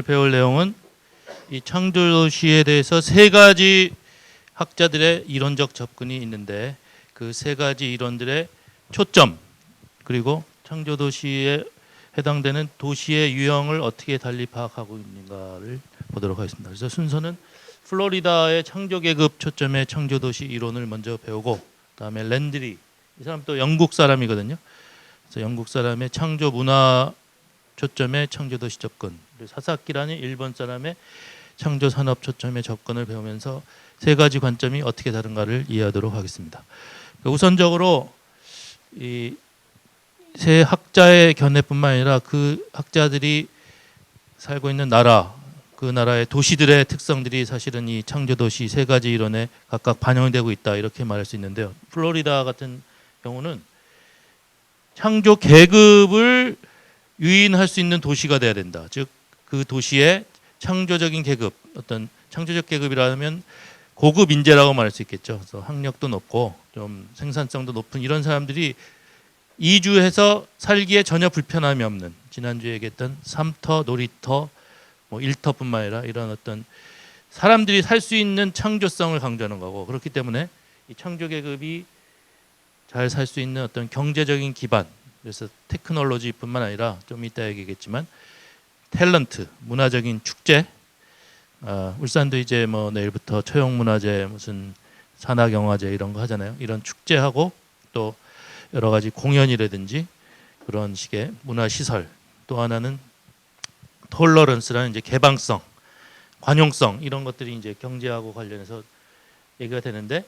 오늘 배울 내용은 이 창조도시에 대해서 세 가지 학자들의 이론적 접근이 있는데 그 세 가지 이론들의 초점 그리고 창조도시에 해당되는 도시의 유형을 어떻게 달리 파악하고 있는가를 보도록 하겠습니다. 그래서 순서는 플로리다의 창조계급 초점의 창조도시 이론을 먼저 배우고 그다음에 랜드리, 이 사람 또 영국 사람이거든요. 그래서 영국 사람의 창조문화 초점의 창조도시 접근, 그리고 사사키라는 일본 사람의 창조산업 초점의 접근을 배우면서 세 가지 관점이 어떻게 다른가를 이해하도록 하겠습니다. 우선적으로 이 세 학자의 견해뿐만 아니라 그 학자들이 살고 있는 나라, 그 나라의 도시들의 특성들이 사실은 이 창조도시 세 가지 이론에 각각 반영되고 있다, 이렇게 말할 수 있는데요. 플로리다 같은 경우는 창조 계급을 유인할 수 있는 도시가 돼야 된다. 즉 그 도시의 창조적인 계급, 어떤 창조적 계급이라면 고급 인재라고 말할 수 있겠죠. 그래서 학력도 높고 좀 생산성도 높은 이런 사람들이 이주해서 살기에 전혀 불편함이 없는, 지난주에 얘기했던 삼터, 놀이터, 일터뿐만 아니라 이런 어떤 사람들이 살 수 있는 창조성을 강조하는 거고, 그렇기 때문에 이 창조 계급이 잘 살 수 있는 어떤 경제적인 기반, 그래서 테크놀로지뿐만 아니라 좀 이따 얘기겠지만 탤런트, 문화적인 축제, 울산도 이제 내일부터 처용문화제, 무슨 산악영화제 이런 거 하잖아요. 이런 축제하고 또 여러 가지 공연이라든지 그런 식의 문화시설, 또 하나는 톨러런스라는 이제 개방성, 관용성, 이런 것들이 이제 경제하고 관련해서 얘기가 되는데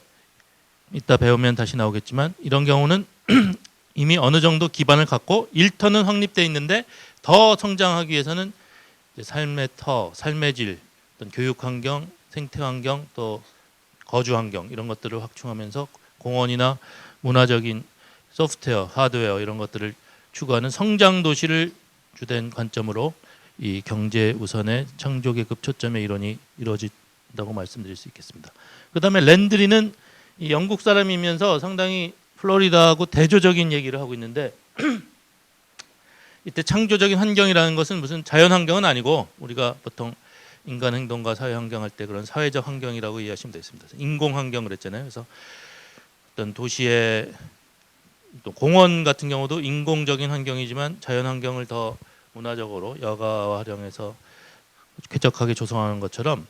이따 배우면 다시 나오겠지만 이런 경우는 이미 어느 정도 기반을 갖고 일터는 확립되어 있는데 더 성장하기 위해서는 이제 삶의 터, 삶의 질, 어떤 교육 환경, 생태 환경, 또 거주 환경 이런 것들을 확충하면서 공원이나 문화적인 소프트웨어, 하드웨어 이런 것들을 추구하는 성장 도시를 주된 관점으로 이 경제 우선의 창조계급 초점의 이론이 이루어진다고 말씀드릴 수 있겠습니다. 그다음에 랜드리는 이 영국 사람이면서 상당히 플로리다하고 대조적인 얘기를 하고 있는데 이때 창조적인 환경이라는 것은 무슨 자연 환경은 아니고 우리가 보통 인간 행동과 사회 환경 할 때 그런 사회적 환경이라고 이해하시면 되겠습니다. 인공 환경 그랬잖아요. 그래서 어떤 도시의 또 공원 같은 경우도 인공적인 환경이지만 자연 환경을 더 문화적으로 여가 활용해서 쾌적하게 조성하는 것처럼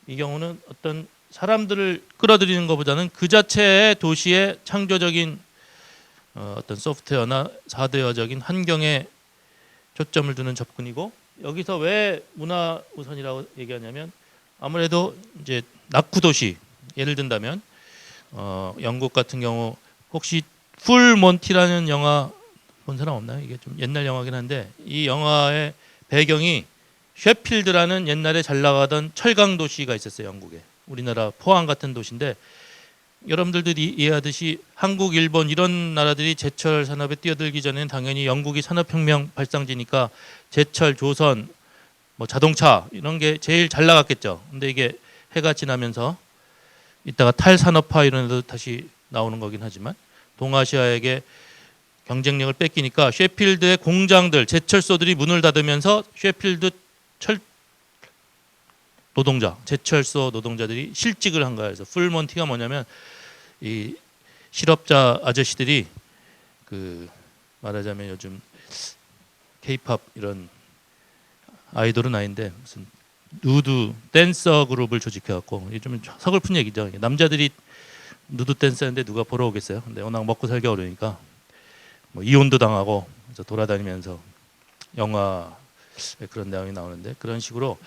이 경우는 어떤 사람들을 끌어들이는 것보다는 그 자체의 도시의 창조적인 어떤 소프트웨어나 하드웨어적인 환경에 초점을 두는 접근이고, 여기서 왜 문화 우선이라고 얘기하냐면 아무래도 이제 낙후 도시, 예를 든다면 영국 같은 경우 혹시 풀 몬티라는 영화 본 사람 없나요? 이게 좀 옛날 영화긴 한데 이 영화의 배경이 셰필드라는 옛날에 잘 나가던 철강 도시가 있었어요. 영국에. 우리나라 포항 같은 도시인데 여러분들도 이해하듯이 한국, 일본 이런 나라들이 제철 산업에 뛰어들기 전에는 당연히 영국이 산업혁명 발상지니까 제철, 조선, 자동차 이런 게 제일 잘 나갔겠죠. 근데 이게 해가 지나면서 이따가 탈산업화 이런 데도 다시 나오는 거긴 하지만 동아시아에게 경쟁력을 뺏기니까 셰필드의 공장들, 제철소들이 문을 닫으면서 셰필드 노동자, 제철소 노동자들이 실직을 한 거예요. 그래서 풀몬티가 뭐냐면 이 실업자 아저씨들이 그 말하자면 요즘 K-팝 이런 아이돌은 아닌데 무슨 누드 댄서 그룹을 조직해갖고 이게 좀 서글픈 얘기죠. 남자들이 누드 댄서인데 누가 보러 오겠어요. 근데 워낙 먹고 살기 어려우니까 이혼도 당하고 그래서 돌아다니면서 영화에 그런 내용이 나오는데 그런 식으로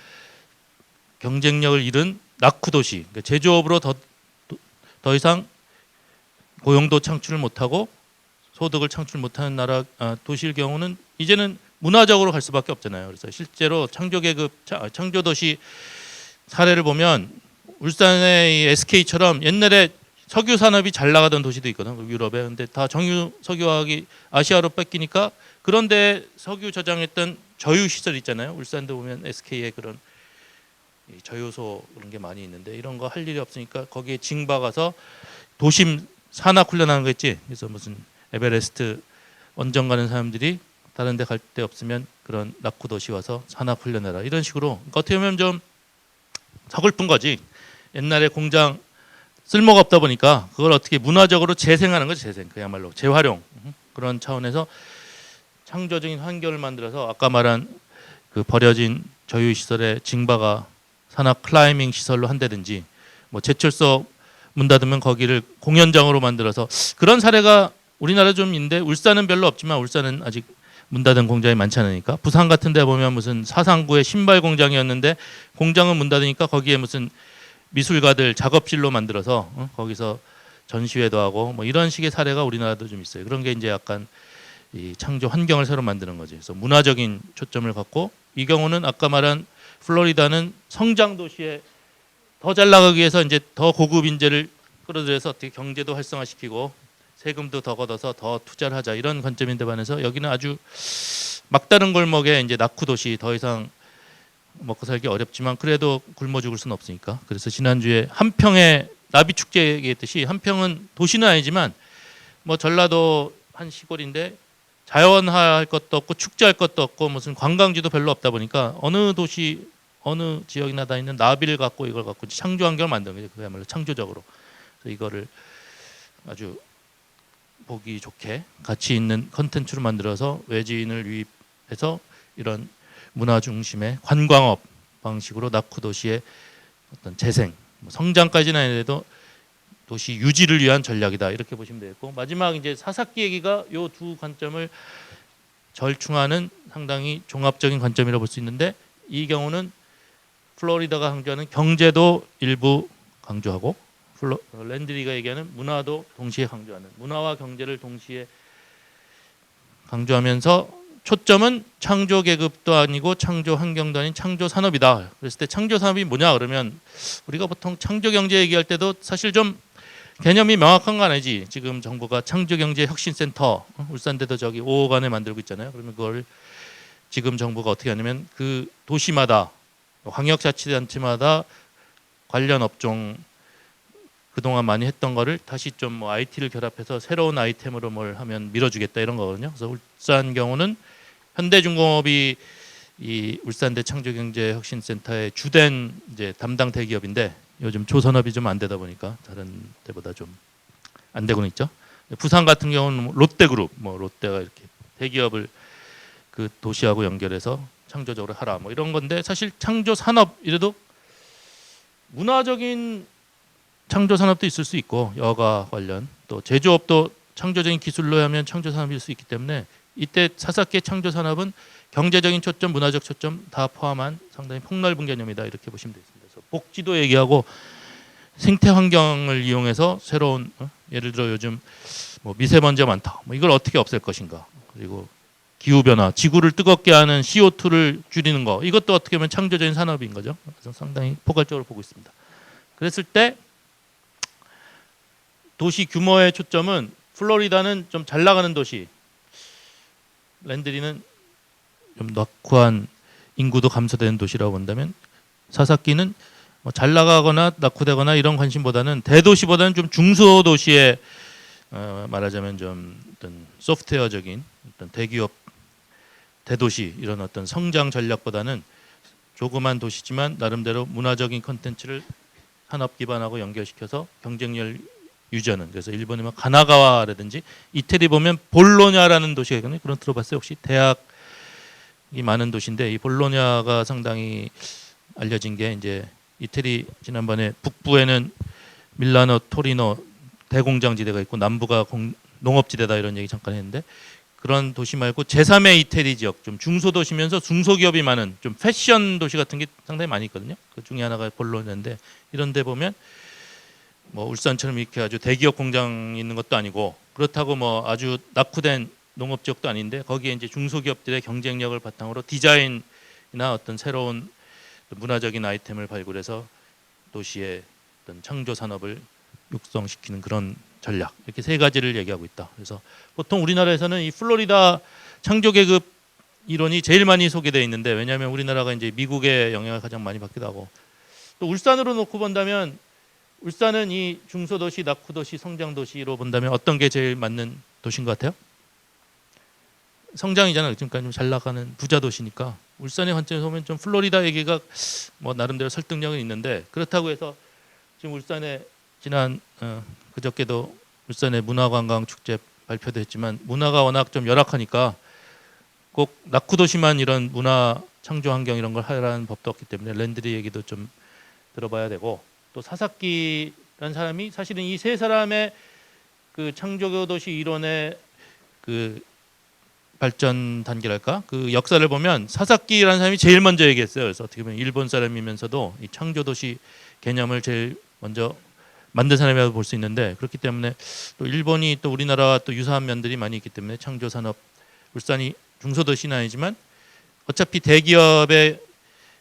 경쟁력을 잃은 낙후 도시, 그러니까 제조업으로 더 이상 고용도 창출을 못하고 소득을 창출 못하는 나라 도시일 경우는 이제는 문화적으로 갈 수밖에 없잖아요. 그래서 실제로 창조도시 사례를 보면 울산의 이 SK처럼 옛날에 석유 산업이 잘 나가던 도시도 있거든, 유럽에. 근데 다 정유 석유화학이 아시아로 뺏기니까 그런데 석유 저장했던 저유 시설 있잖아요. 울산도 보면 SK의 그런 저유소 그런 게 많이 있는데 이런 거 할 일이 없으니까 거기에 징박아서 도심 산악 훈련하는 거 있지. 그래서 무슨 에베레스트 원정 가는 사람들이 다른 데 갈 데 없으면 그런 낙후 도시 와서 산업 훈련해라 이런 식으로 그러니까 어떻게 보면 좀 서글픈 거지. 옛날에 공장 쓸모가 없다 보니까 그걸 어떻게 문화적으로 재생하는 거지. 재생 그야말로 재활용 그런 차원에서 창조적인 환경을 만들어서 아까 말한 그 버려진 저유 시설의 징바가 산악 클라이밍 시설로 한다든지 뭐 제철소 문 닫으면 거기를 공연장으로 만들어서 그런 사례가 우리나라 좀 있는데 울산은 별로 없지만 울산은 아직 문 닫은 공장이 많지 않으니까 부산 같은 데 보면 무슨 사상구의 신발 공장이었는데 공장은 문 닫으니까 거기에 무슨 미술가들 작업실로 만들어서 거기서 전시회도 하고 뭐 이런 식의 사례가 우리나라도 좀 있어요. 그런 게 이제 약간 이 창조 환경을 새로 만드는 거지. 그래서 문화적인 초점을 갖고 이 경우는 아까 말한 플로리다는 성장 도시에 더 잘 나가기 위해서 이제 더 고급 인재를 끌어들여서 어떻게 경제도 활성화시키고 세금도 더 걷어서 더 투자를 하자 이런 관점인데 반해서 여기는 아주 막다른 골목에 이제 낙후 도시 더 이상 먹고 살기 어렵지만 그래도 굶어 죽을 수는 없으니까. 그래서 지난주에 한평에 나비 축제 얘기했듯이 한평은 도시는 아니지만 뭐 전라도 한 시골인데 자연화할 것도 없고 축제할 것도 없고 무슨 관광지도 별로 없다 보니까 어느 도시 어느 지역이나 다 있는 나비를 갖고 이걸 갖고 창조 환경을 만드는 거죠. 그야말로 창조적으로. 그래서 이거를 아주 보기 좋게 가치 있는 컨텐츠로 만들어서 외지인을 유입해서 이런 문화 중심의 관광업 방식으로 낙후 도시의 어떤 재생, 성장까지는 아니더라도 도시 유지를 위한 전략이다 이렇게 보시면 되겠고 마지막 이제 사사키 얘기가 이 두 관점을 절충하는 상당히 종합적인 관점이라고 볼 수 있는데 이 경우는 플로리다가 강조하는 경제도 일부 강조하고 랜드리가 얘기하는 문화도 동시에 강조하는 문화와 경제를 동시에 강조하면서 초점은 창조 계급도 아니고 창조 환경도 아닌 창조 산업이다. 그랬을 때 창조 산업이 뭐냐 그러면 우리가 보통 창조 경제 얘기할 때도 사실 좀 개념이 명확한 건 아니지. 지금 정부가 창조경제혁신센터 울산대도 저기 5억 안에 만들고 있잖아요. 그러면 그걸 지금 정부가 어떻게 하냐면 그 도시마다 광역자치단체마다 관련 업종 그동안 많이 했던 거를 다시 좀 뭐 IT를 결합해서 새로운 아이템으로 뭘 하면 밀어주겠다 이런 거거든요. 그래서 울산 경우는 현대중공업이 이 울산대 창조경제혁신센터의 주된 이제 담당 대기업인데 요즘 조선업이 좀 안 되다 보니까 다른 데보다 좀 안 되고는 있죠. 부산 같은 경우는 롯데그룹, 뭐 롯데가 이렇게 대기업을 그 도시하고 연결해서 창조적으로 하라 뭐 이런 건데 사실 창조 산업 이래도 문화적인 창조 산업도 있을 수 있고 여가 관련 또 제조업도 창조적인 기술로 하면 창조 산업일 수 있기 때문에 이때 사사키의 창조 산업은 경제적인 초점, 문화적 초점 다 포함한 상당히 폭넓은 개념이다 이렇게 보시면 되겠습니다. 그래서 복지도 얘기하고 생태 환경을 이용해서 새로운 예를 들어 요즘 뭐 미세먼지가 많다. 뭐 이걸 어떻게 없앨 것인가. 그리고 기후 변화, 지구를 뜨겁게 하는 CO2를 줄이는 거. 이것도 어떻게 보면 창조적인 산업인 거죠. 그래서 상당히 포괄적으로 보고 있습니다. 그랬을 때 도시 규모의 초점은 플로리다는 좀 잘 나가는 도시, 랜드리는 좀 낙후한 인구도 감소되는 도시라고 본다면 사사키는 잘 나가거나 낙후되거나 이런 관심보다는 대도시보다는 좀 중소도시에 말하자면 좀 어떤 소프트웨어적인 어떤 대기업 대도시 이런 어떤 성장 전략보다는 조그만 도시지만 나름대로 문화적인 콘텐츠를 산업 기반하고 연결시켜서 경쟁력 유지하는. 그래서 일본에 보면 가나가와라든지 이태리 보면 볼로냐라는 도시가 있거든요. 그런 들어봤어요 혹시? 대학이 많은 도시인데 이 볼로냐가 상당히 알려진 게 이제 이태리 지난번에 북부에는 밀라노, 토리노 대공장지대가 있고 남부가 농업지대다 이런 얘기 잠깐 했는데 그런 도시 말고 제3의 이태리 지역 좀 중소도시면서 중소기업이 많은 좀 패션 도시 같은 게 상당히 많이 있거든요. 그 중에 하나가 볼로냐인데 이런 데 보면 뭐 울산처럼 이렇게 아주 대기업 공장이 있는 것도 아니고 그렇다고 뭐 아주 낙후된 농업 지역도 아닌데 거기에 이제 중소기업들의 경쟁력을 바탕으로 디자인이나 어떤 새로운 문화적인 아이템을 발굴해서 도시의 어떤 창조 산업을 육성시키는 그런 전략 이렇게 세 가지를 얘기하고 있다. 그래서 보통 우리나라에서는 이 플로리다 창조 계급 이론이 제일 많이 소개되어 있는데 왜냐하면 우리나라가 이제 미국의 영향을 가장 많이 받기도 하고 또 울산으로 놓고 본다면 울산은 이 중소도시, 낙후도시, 성장도시로 본다면 어떤 게 제일 맞는 도시인 것 같아요? 성장이잖아요. 그러니까 좀 잘 나가는 부자 도시니까 울산의 관점에서 보면 좀 플로리다 얘기가 뭐 나름대로 설득력은 있는데 그렇다고 해서 지금 울산에 지난 그저께도 울산의 문화관광 축제 발표도 했지만 문화가 워낙 좀 열악하니까 꼭 낙후 도시만 이런 문화 창조 환경 이런 걸 하라는 법도 없기 때문에 랜드리 얘기도 좀 들어봐야 되고 또 사사키라는 사람이 사실은 이 세 사람의 그 창조 도시 이론의 그 발전 단계랄까 그 역사를 보면 사사키라는 사람이 제일 먼저 얘기했어요. 그래서 어떻게 보면 일본 사람이면서도 이 창조 도시 개념을 제일 먼저 만든 사람이라고 볼 수 있는데 그렇기 때문에 또 일본이 또 우리나라와 또 유사한 면들이 많이 있기 때문에 창조 산업 울산이 중소도시는 아니지만 어차피 대기업의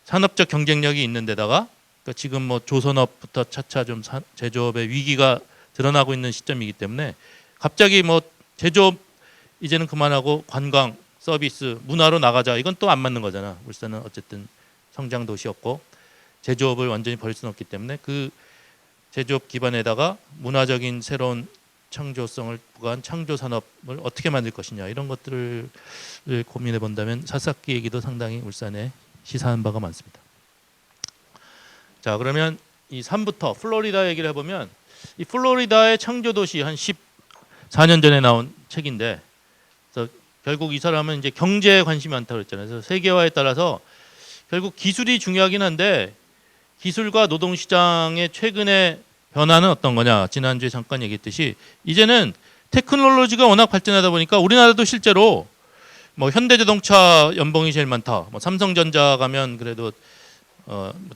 산업적 경쟁력이 있는 데다가 그러니까 지금 뭐 조선업부터 차차 좀 제조업의 위기가 드러나고 있는 시점이기 때문에 갑자기 뭐 제조업 이제는 그만하고 관광, 서비스, 문화로 나가자 이건 또 안 맞는 거잖아. 울산은 어쨌든 성장 도시였고 제조업을 완전히 버릴 수는 없기 때문에 그 제조업 기반에다가 문화적인 새로운 창조성을 부과한 창조 산업을 어떻게 만들 것이냐 이런 것들을 고민해 본다면 사사키 얘기도 상당히 울산에 시사한 바가 많습니다. 자 그러면 이 3부터 플로리다 얘기를 해보면 이 플로리다의 창조 도시 한 14년 전에 나온 책인데 그래서 결국 이 사람은 이제 경제에 관심이 많다고 그랬잖아요. 그래서 세계화에 따라서 결국 기술이 중요하긴 한데 기술과 노동시장의 최근의 변화는 어떤 거냐. 지난주에 잠깐 얘기했듯이 이제는 테크놀로지가 워낙 발전하다 보니까 우리나라도 실제로 뭐 현대자동차 연봉이 제일 많다. 뭐 삼성전자 가면 그래도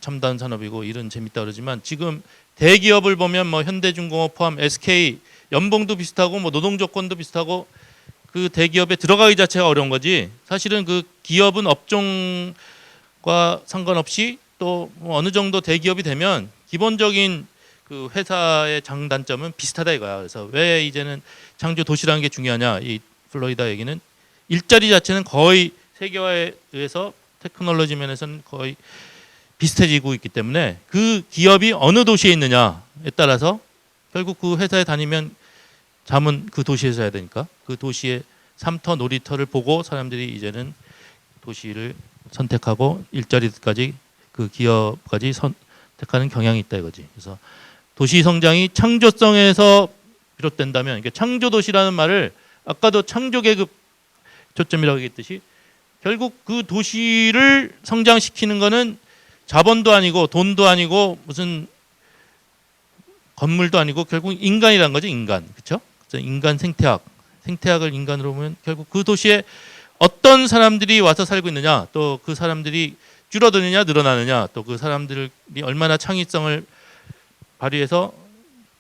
첨단 산업이고 일은 재밌다 그러지만 지금 대기업을 보면 뭐 현대중공업 포함 SK 연봉도 비슷하고 뭐 노동 조건도 비슷하고 그 대기업에 들어가기 자체가 어려운 거지. 사실은 그 기업은 업종과 상관없이 또 뭐 어느 정도 대기업이 되면 기본적인 그 회사의 장단점은 비슷하다 이거야. 그래서 왜 이제는 창조 도시라는 게 중요하냐? 이 플로리다 얘기는 일자리 자체는 거의 세계화에 의해서 테크놀로지 면에서는 거의 비슷해지고 있기 때문에 그 기업이 어느 도시에 있느냐에 따라서 결국 그 회사에 다니면 잠은 그 도시에서 해야 되니까 그 도시의 삶터 놀이터를 보고 사람들이 이제는 도시를 선택하고 일자리까지 그 기업까지 선택하는 경향이 있다 이거지. 그래서 도시 성장이 창조성에서 비롯된다면 이게 창조 도시라는 말을 아까도 창조 계급 초점이라고 얘기했듯이 결국 그 도시를 성장시키는 거는 자본도 아니고 돈도 아니고 무슨 건물도 아니고 결국 인간이란 거죠. 인간. 그렇죠? 그래서 인간 생태학을 인간으로 보면 결국 그 도시에 어떤 사람들이 와서 살고 있느냐 또 그 사람들이 줄어드느냐 늘어나느냐 또 그 사람들이 얼마나 창의성을 발휘해서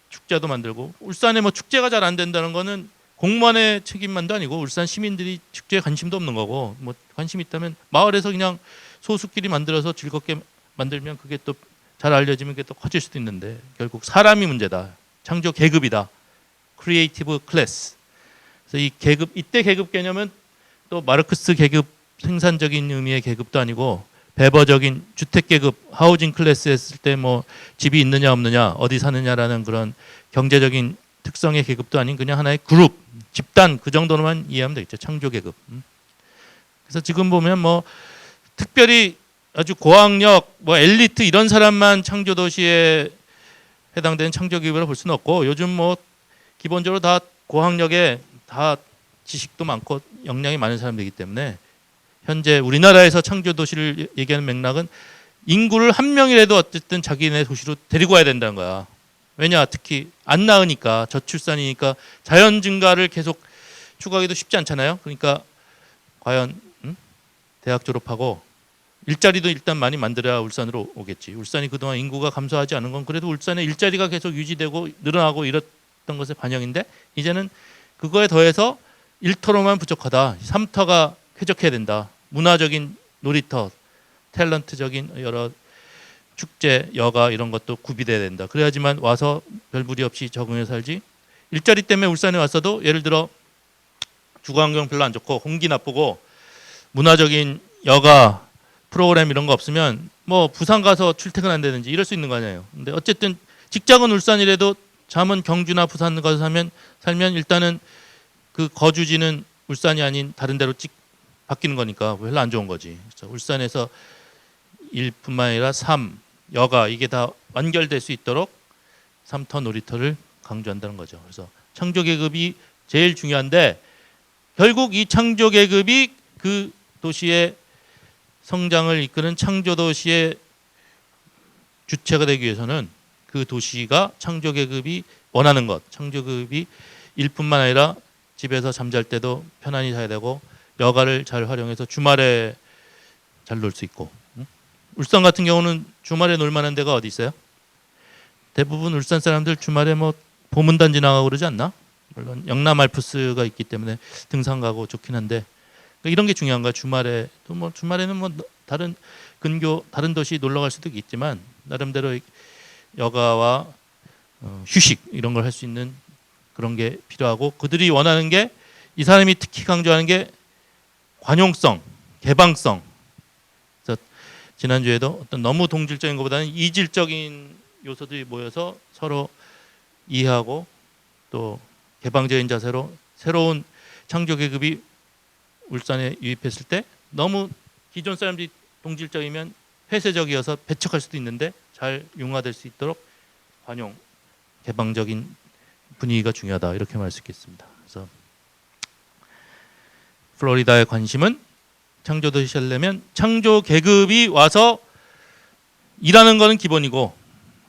축제도 만들고 울산에 뭐 축제가 잘 안 된다는 거는 공무원의 책임만도 아니고 울산 시민들이 축제에 관심도 없는 거고 뭐 관심 있다면 마을에서 그냥 소수끼리 만들어서 즐겁게 만들면 그게 또 잘 알려지면 그게 또 커질 수도 있는데 결국 사람이 문제다. 창조 계급이다. 크리에이티브 클래스. 그래서 이 계급 이때 계급 개념은 또 마르크스 계급 생산적인 의미의 계급도 아니고 배버적인 주택 계급 하우징 클래스 했을 때 뭐 집이 있느냐 없느냐 어디 사느냐라는 그런 경제적인 특성의 계급도 아닌 그냥 하나의 그룹 집단 그 정도로만 이해하면 되겠죠. 창조 계급. 그래서 지금 보면 뭐 특별히 아주 고학력 뭐 엘리트 이런 사람만 창조 도시에 해당되는 창조 계급이라고 볼 수는 없고 요즘 뭐 기본적으로 다 고학력에 다 지식도 많고 역량이 많은 사람들이기 때문에 현재 우리나라에서 창조 도시를 얘기하는 맥락은 인구를 한 명이라도 어쨌든 자기네 도시로 데리고 와야 된다는 거야. 왜냐? 특히 안 낳으니까 저출산이니까 자연 증가를 계속 추구하기도 쉽지 않잖아요. 그러니까 과연 대학 졸업하고 일자리도 일단 많이 만들어야 울산으로 오겠지. 울산이 그동안 인구가 감소하지 않은 건 그래도 울산에 일자리가 계속 유지되고 늘어나고 이랬던 것의 반영인데 이제는 그거에 더해서 일터로만 부족하다. 삼터가 쾌적해야 된다. 문화적인 놀이터, 탤런트적인 여러 축제, 여가 이런 것도 구비돼야 된다. 그래야지만 와서 별 무리 없이 적응해 살지. 일자리 때문에 울산에 왔어도 예를 들어 주거 환경 별로 안 좋고 공기 나쁘고 문화적인 여가 프로그램 이런 거 없으면 뭐 부산 가서 출퇴근 안 되는지 이럴 수 있는 거 아니에요. 근데 어쨌든 직장은 울산이라도 잠은 경주나 부산 가서 살면 일단은 그 거주지는 울산이 아닌 다른 데로 바뀌는 거니까 별로 안 좋은 거지. 그래서 울산에서 1뿐만 아니라 3, 여가 이게 다 완결될 수 있도록 3터 놀이터를 강조한다는 거죠. 그래서 창조 계급이 제일 중요한데 결국 이 창조 계급이 그 도시의 성장을 이끄는 창조 도시의 주체가 되기 위해서는 그 도시가 창조 계급이 원하는 것, 창조 계급이 일뿐만 아니라 집에서 잠잘 때도 편안히 자야 되고 여가를 잘 활용해서 주말에 잘 놀 수 있고. 울산 같은 경우는 주말에 놀 만한 데가 어디 있어요? 대부분 울산 사람들 주말에 뭐 보문단 지나가고 그러지 않나? 물론 영남 알프스가 있기 때문에 등산 가고 좋긴 한데 이런 게 중요한 거야. 주말에 또 뭐 주말에는 뭐 다른 근교 다른 도시 놀러 갈 수도 있지만 나름대로 여가와 휴식 이런 걸 할 수 있는 그런 게 필요하고 그들이 원하는 게 이 사람이 특히 강조하는 게 관용성, 개방성. 그래서 지난주에도 어떤 너무 동질적인 것보다는 이질적인 요소들이 모여서 서로 이해하고 또 개방적인 자세로 새로운 창조 계급이 울산에 유입했을 때 너무 기존 사람들이 동질적이면 폐쇄적이어서 배척할 수도 있는데 잘 융화될 수 있도록 관용, 개방적인 분위기가 중요하다 이렇게 말할 수 있겠습니다. 그래서 플로리다의 관심은 창조 도시 하려면 창조 계급이 와서 일하는 거는 기본이고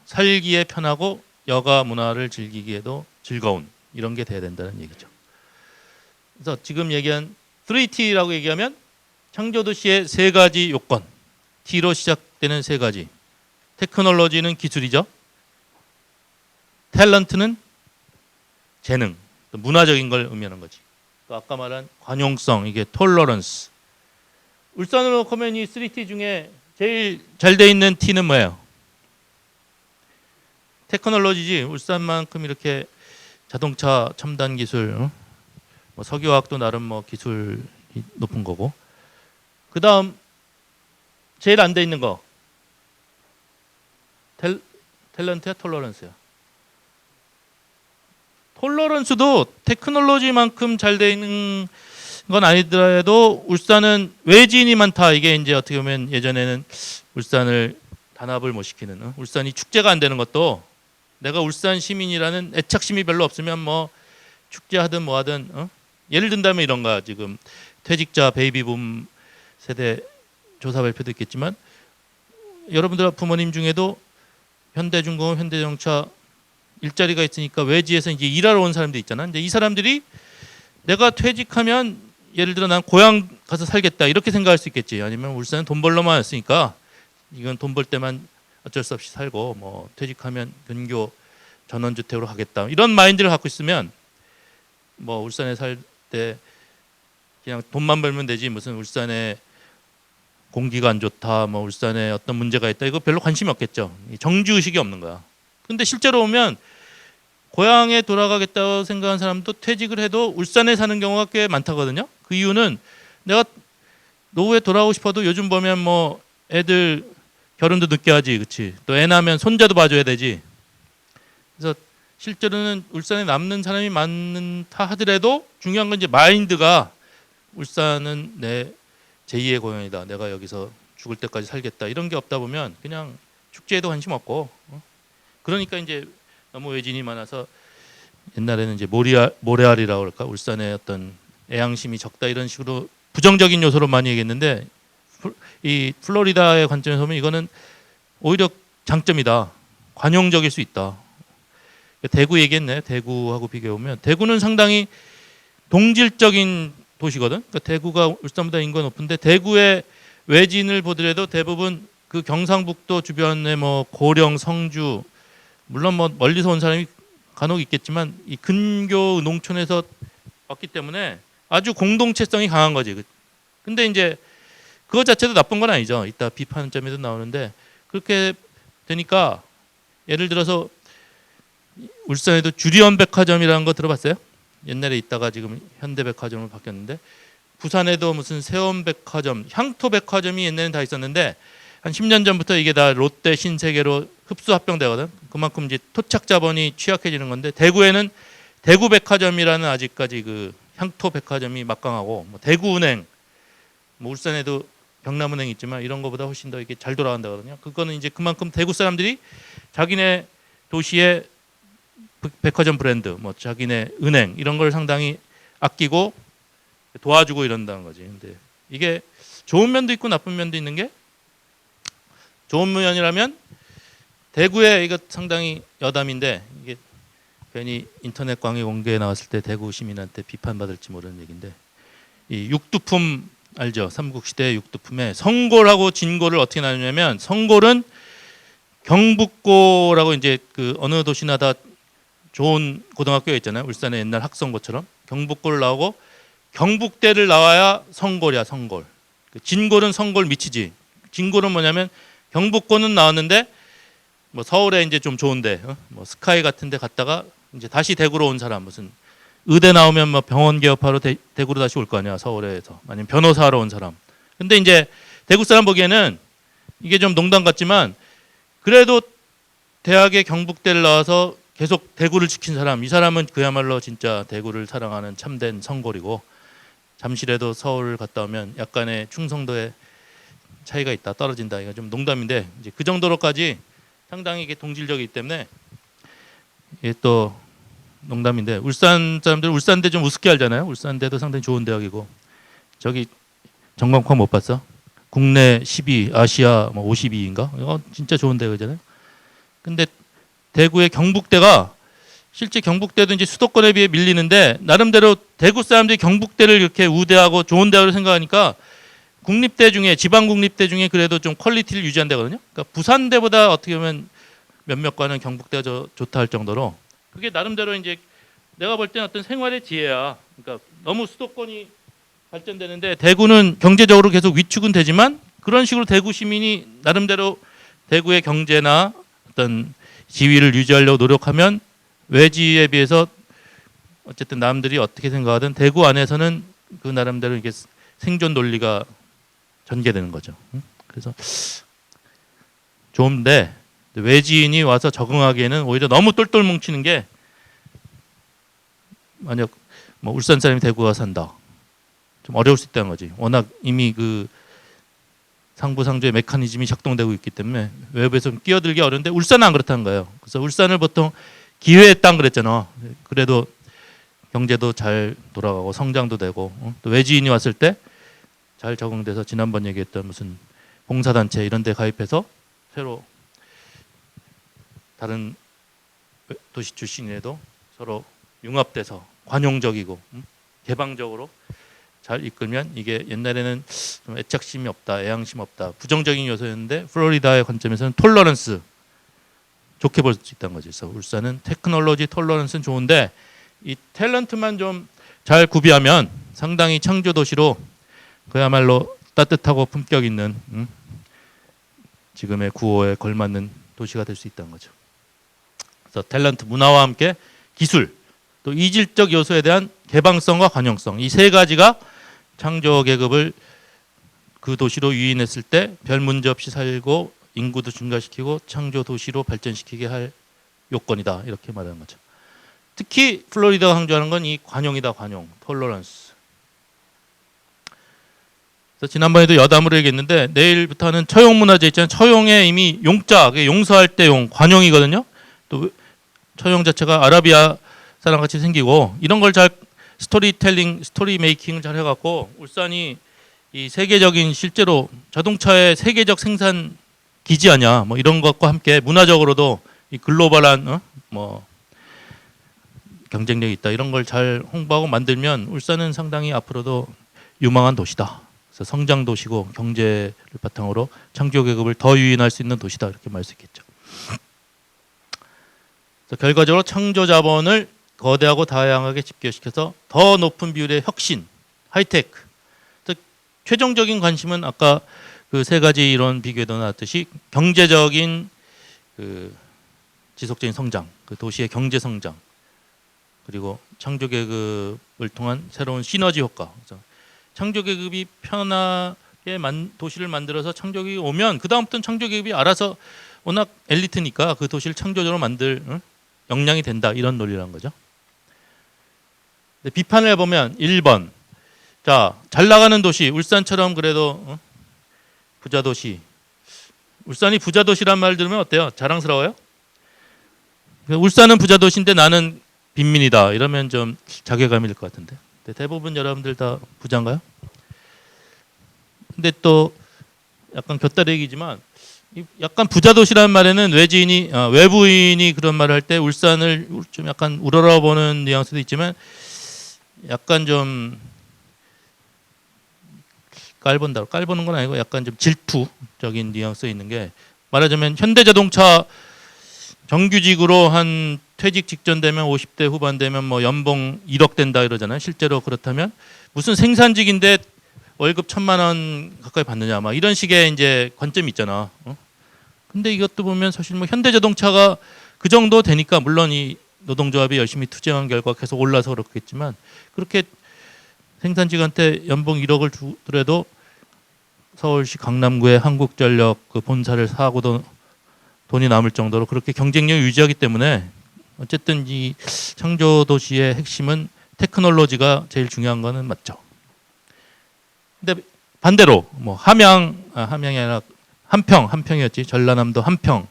살기에 편하고 여가 문화를 즐기기에도 즐거운 이런 게 돼야 된다는 얘기죠. 그래서 지금 얘기한 3T라고 얘기하면 창조 도시의 세 가지 요건, T로 시작되는 세 가지. 테크놀로지는 기술이죠. 탤런트는 재능, 문화적인 걸 의미하는 거지. 또 아까 말한 관용성, 이게 톨러런스. 울산으로 보면 이 3T 중에 제일 잘 돼 있는 T는 뭐예요? 테크놀로지지. 울산만큼 이렇게 자동차 첨단 기술, 뭐 석유화학도 나름 뭐 기술이 높은 거고. 그 다음 제일 안 돼 있는 거 탤런트야 톨러런스야. 톨러런스도 테크놀로지만큼 잘 돼 있는 건 아니더라도 울산은 외지인이 많다. 이게 이제 어떻게 보면 예전에는 울산을 단합을 못 시키는 울산이 축제가 안 되는 것도 내가 울산 시민이라는 애착심이 별로 없으면 뭐 축제하든 뭐하든 예를 든다면 이런 거야. 지금 퇴직자 베이비붐 세대 조사 발표도 있겠지만 여러분들 부모님 중에도 현대중공업, 현대자동차 일자리가 있으니까 외지에서 이제 일하러 온 사람들 있잖아. 근데 이 사람들이 내가 퇴직하면 예를 들어 난 고향 가서 살겠다 이렇게 생각할 수 있겠지. 아니면 울산은 돈 벌러만 왔으니까 이건 돈 벌 때만 어쩔 수 없이 살고 뭐 퇴직하면 근교 전원주택으로 가겠다 이런 마인드를 갖고 있으면 뭐 울산에 살 때 그냥 돈만 벌면 되지 무슨 울산에 공기가 안 좋다 뭐 울산에 어떤 문제가 있다 이거 별로 관심이 없겠죠. 정주의식이 없는 거야. 근데 실제로 오면 고향에 돌아가겠다고 생각한 사람도 퇴직을 해도 울산에 사는 경우가 꽤 많다거든요. 그 이유는 내가 노후에 돌아오고 싶어도 요즘 보면 뭐 애들 결혼도 늦게 하지, 그렇지? 또 애 낳으면 손자도 봐줘야 되지. 그래서 실제로는 울산에 남는 사람이 많다 하더라도 중요한 건 이제 마인드가 울산은 내 제2의 고향이다. 내가 여기서 죽을 때까지 살겠다. 이런 게 없다 보면 그냥 축제에도 관심 없고. 그러니까 이제 너무 외진이 많아서 옛날에는 이제 모래알이라고 그럴까? 울산의 어떤 애양심이 적다 이런 식으로 부정적인 요소로 많이 얘기했는데 이 플로리다의 관점에서 보면 이거는 오히려 장점이다. 관용적일 수 있다. 대구 얘기했네. 대구하고 비교해보면 대구는 상당히 동질적인 도시거든. 그러니까 대구가 울산보다 인구가 높은데 대구의 외진을 보더라도 대부분 그 경상북도 주변에 뭐 고령, 성주 물론 뭐 멀리서 온 사람이 간혹 있겠지만 이 근교 농촌에서 왔기 때문에 아주 공동체성이 강한 거지. 근데 이제 그것 자체도 나쁜 건 아니죠. 이따 비판 점에도 나오는데 그렇게 되니까 예를 들어서 울산에도 주리원 백화점이라는 거 들어봤어요? 옛날에 있다가 지금 현대백화점으로 바뀌었는데 부산에도 무슨 세원백화점, 향토백화점이 옛날에는 다 있었는데 한 10년 전부터 이게 다 롯데 신세계로 흡수 합병되거든. 그만큼 이제 토착 자본이 취약해지는 건데 대구에는 대구백화점이라는 아직까지 그 향토백화점이 막강하고 뭐 대구은행, 뭐 울산에도 경남은행 있지만 이런 거보다 훨씬 더 이게 잘 돌아간다거든요. 그거는 이제 그만큼 대구 사람들이 자기네 도시의 백화점 브랜드, 뭐 자기네 은행 이런 걸 상당히 아끼고 도와주고 이런다는 거지. 근데 이게 좋은 면도 있고 나쁜 면도 있는 게, 좋은 면이라면 대구에 이거 상당히 여담인데, 이게 괜히 인터넷 광해 공개에 나왔을 때 대구 시민한테 비판받을지 모르는 얘기인데, 이 육두품 알죠? 삼국시대 육두품에 성골하고 진골을 어떻게 나누냐면, 성골은 경북고라고 이제 그 어느 도시나 다 좋은 고등학교가 있잖아요. 울산의 옛날 학성고처럼 경북고를 나오고 경북대를 나와야 성골이야, 성골. 진골은 성골 미치지. 진골은 뭐냐면 경북고는 나왔는데 뭐 서울에 이제 좀 좋은데 뭐 스카이 같은데 갔다가 이제 다시 대구로 온 사람, 무슨 의대 나오면 뭐 병원 개업하러 대구로 다시 올 거 아니야, 서울에서. 아니면 변호사하러 온 사람. 근데 이제 대구 사람 보기에는 이게 좀 농담 같지만 그래도 대학에 경북대를 나와서 계속 대구를 지킨 사람, 이 사람은 그야말로 진짜 대구를 사랑하는 참된 성골이고, 잠실에도 서울 갔다 오면 약간의 충성도에 차이가 있다, 떨어진다. 이거 좀 농담인데 이제 그 정도로까지 상당히 이게 동질적이기 때문에 이게 또 농담인데, 울산 사람들 울산대 좀 우습게 알잖아요. 울산대도 상당히 좋은 대학이고, 저기 전광판 못 봤어? 국내 10위, 아시아 뭐 52위인가? 진짜 좋은 대학이잖아요. 근데 대구의 경북대가, 실제 경북대도 이제 수도권에 비해 밀리는데 나름대로 대구 사람들이 경북대를 이렇게 우대하고 좋은 대학으로 생각하니까 국립대 중에, 지방 국립대 중에 그래도 좀 퀄리티를 유지한 데거든요. 그러니까 부산대보다 어떻게 보면 몇몇 과는 경북대가 좋다 할 정도로, 그게 나름대로 이제 내가 볼 때는 어떤 생활의 지혜야. 그러니까 너무 수도권이 발전되는데 대구는 경제적으로 계속 위축은 되지만, 그런 식으로 대구 시민이 나름대로 대구의 경제나 어떤 지위를 유지하려고 노력하면 외지에 비해서 어쨌든 남들이 어떻게 생각하든 대구 안에서는 그 나름대로 이게 생존 논리가 전개되는 거죠. 그래서 좋은데 외지인이 와서 적응하기에는 오히려 너무 똘똘 뭉치는 게, 만약 뭐 울산 사람이 대구 가 산다, 좀 어려울 수 있다는 거지. 워낙 이미 그 상부상조의 메커니즘이 작동되고 있기 때문에 외부에서 끼어들기 어려운데, 울산은 안 그렇다는 거예요. 그래서 울산을 보통 기회의 땅 그랬잖아. 그래도 경제도 잘 돌아가고 성장도 되고, 또 외지인이 왔을 때 잘 적응돼서 지난번 얘기했던 무슨 봉사단체 이런 데 가입해서 새로 다른 도시 출신이라도 서로 융합돼서 관용적이고 개방적으로 잘 이끌면, 이게 옛날에는 좀 애착심이 없다, 애양심 없다, 부정적인 요소였는데 플로리다의 관점에서는 톨러런스, 좋게 볼 수 있다는 거죠. 그래서 울산은 테크놀로지 톨러런스는 좋은데 이 탤런트만 좀 잘 구비하면 상당히 창조 도시로, 그야말로 따뜻하고 품격 있는 지금의 구호에 걸맞는 도시가 될 수 있다는 거죠. 그래서 탤런트, 문화와 함께 기술, 또 이질적 요소에 대한 개방성과 관용성, 이 세 가지가 창조 계급을 그 도시로 유인했을 때 별 문제 없이 살고 인구도 증가시키고 창조 도시로 발전시키게 할 요건이다, 이렇게 말하는 거죠. 특히 플로리다가 강조하는 건 이 관용이다, 관용, 톨러런스. 그래서 지난번에도 여담으로 얘기했는데 내일부터는 처용 문화재 있잖아요. 처용에 이미 용자, 용서할 때 용, 관용이거든요. 또 처용 자체가 아라비아 사람 같이 생기고, 이런 걸 잘 스토리텔링, 스토리 메이킹을 잘 해갖고 울산이 이 세계적인, 실제로 자동차의 세계적 생산 기지 아니야. 뭐 이런 것과 함께 문화적으로도 이 글로벌한 뭐 경쟁력이 있다, 이런 걸 잘 홍보하고 만들면 울산은 상당히 앞으로도 유망한 도시다. 그래서 성장 도시고 경제를 바탕으로 창조 계급을 더 유인할 수 있는 도시다, 이렇게 말할 수 있겠죠. 그래서 결과적으로 창조 자본을 거대하고 다양하게 집결시켜서 더 높은 비율의 혁신, 하이테크. 최종적인 관심은 아까 그 세 가지 이론 비교에도 나왔듯이 경제적인 그 지속적인 성장, 그 도시의 경제 성장, 그리고 창조 계급을 통한 새로운 시너지 효과. 그래서 창조 계급이 편하게 도시를 만들어서 창조 계급이 오면 그 다음부터는 창조 계급이 알아서, 워낙 엘리트니까 그 도시를 창조적으로 만들 역량이 된다, 이런 논리라는 거죠. 근데 비판을 해보면 1번. 자, 잘 나가는 도시, 울산처럼 그래도 부자 도시. 울산이 부자 도시란 말 들으면 어때요? 자랑스러워요? 울산은 부자 도시인데 나는 빈민이다. 이러면 좀 자괴감이 들 것 같은데. 근데 대부분 여러분들 다 부자인가요? 근데 또 약간 곁다리기지만 약간 부자 도시라는 말에는 외부인이 그런 말을 할 때 울산을 좀 약간 우러러보는 뉘앙스도 있지만 약간 좀 깔보는 건 아니고 약간 좀 질투적인 뉘앙스 있는 게, 말하자면 현대자동차 정규직으로 한 퇴직 직전 되면 50대 후반 되면 뭐 연봉 1억 된다 이러잖아요. 실제로 그렇다면 무슨 생산직인데 월급 1,000만 원 가까이 받느냐, 막 이런 식의 이제 관점이 있잖아. 근데 이것도 보면 사실 뭐 현대자동차가 그 정도 되니까, 물론 이 노동조합이 열심히 투쟁한 결과 계속 올라서 그렇겠지만, 그렇게 생산직한테 연봉 1억을 주더라도 서울시 강남구의 한국전력 그 본사를 사고도 돈이 남을 정도로 그렇게 경쟁력을 유지하기 때문에, 어쨌든 이 창조도시의 핵심은 테크놀로지가 제일 중요한 거는 맞죠. 근데 반대로 뭐 함양이 아니라 함평이었지. 전라남도 함평.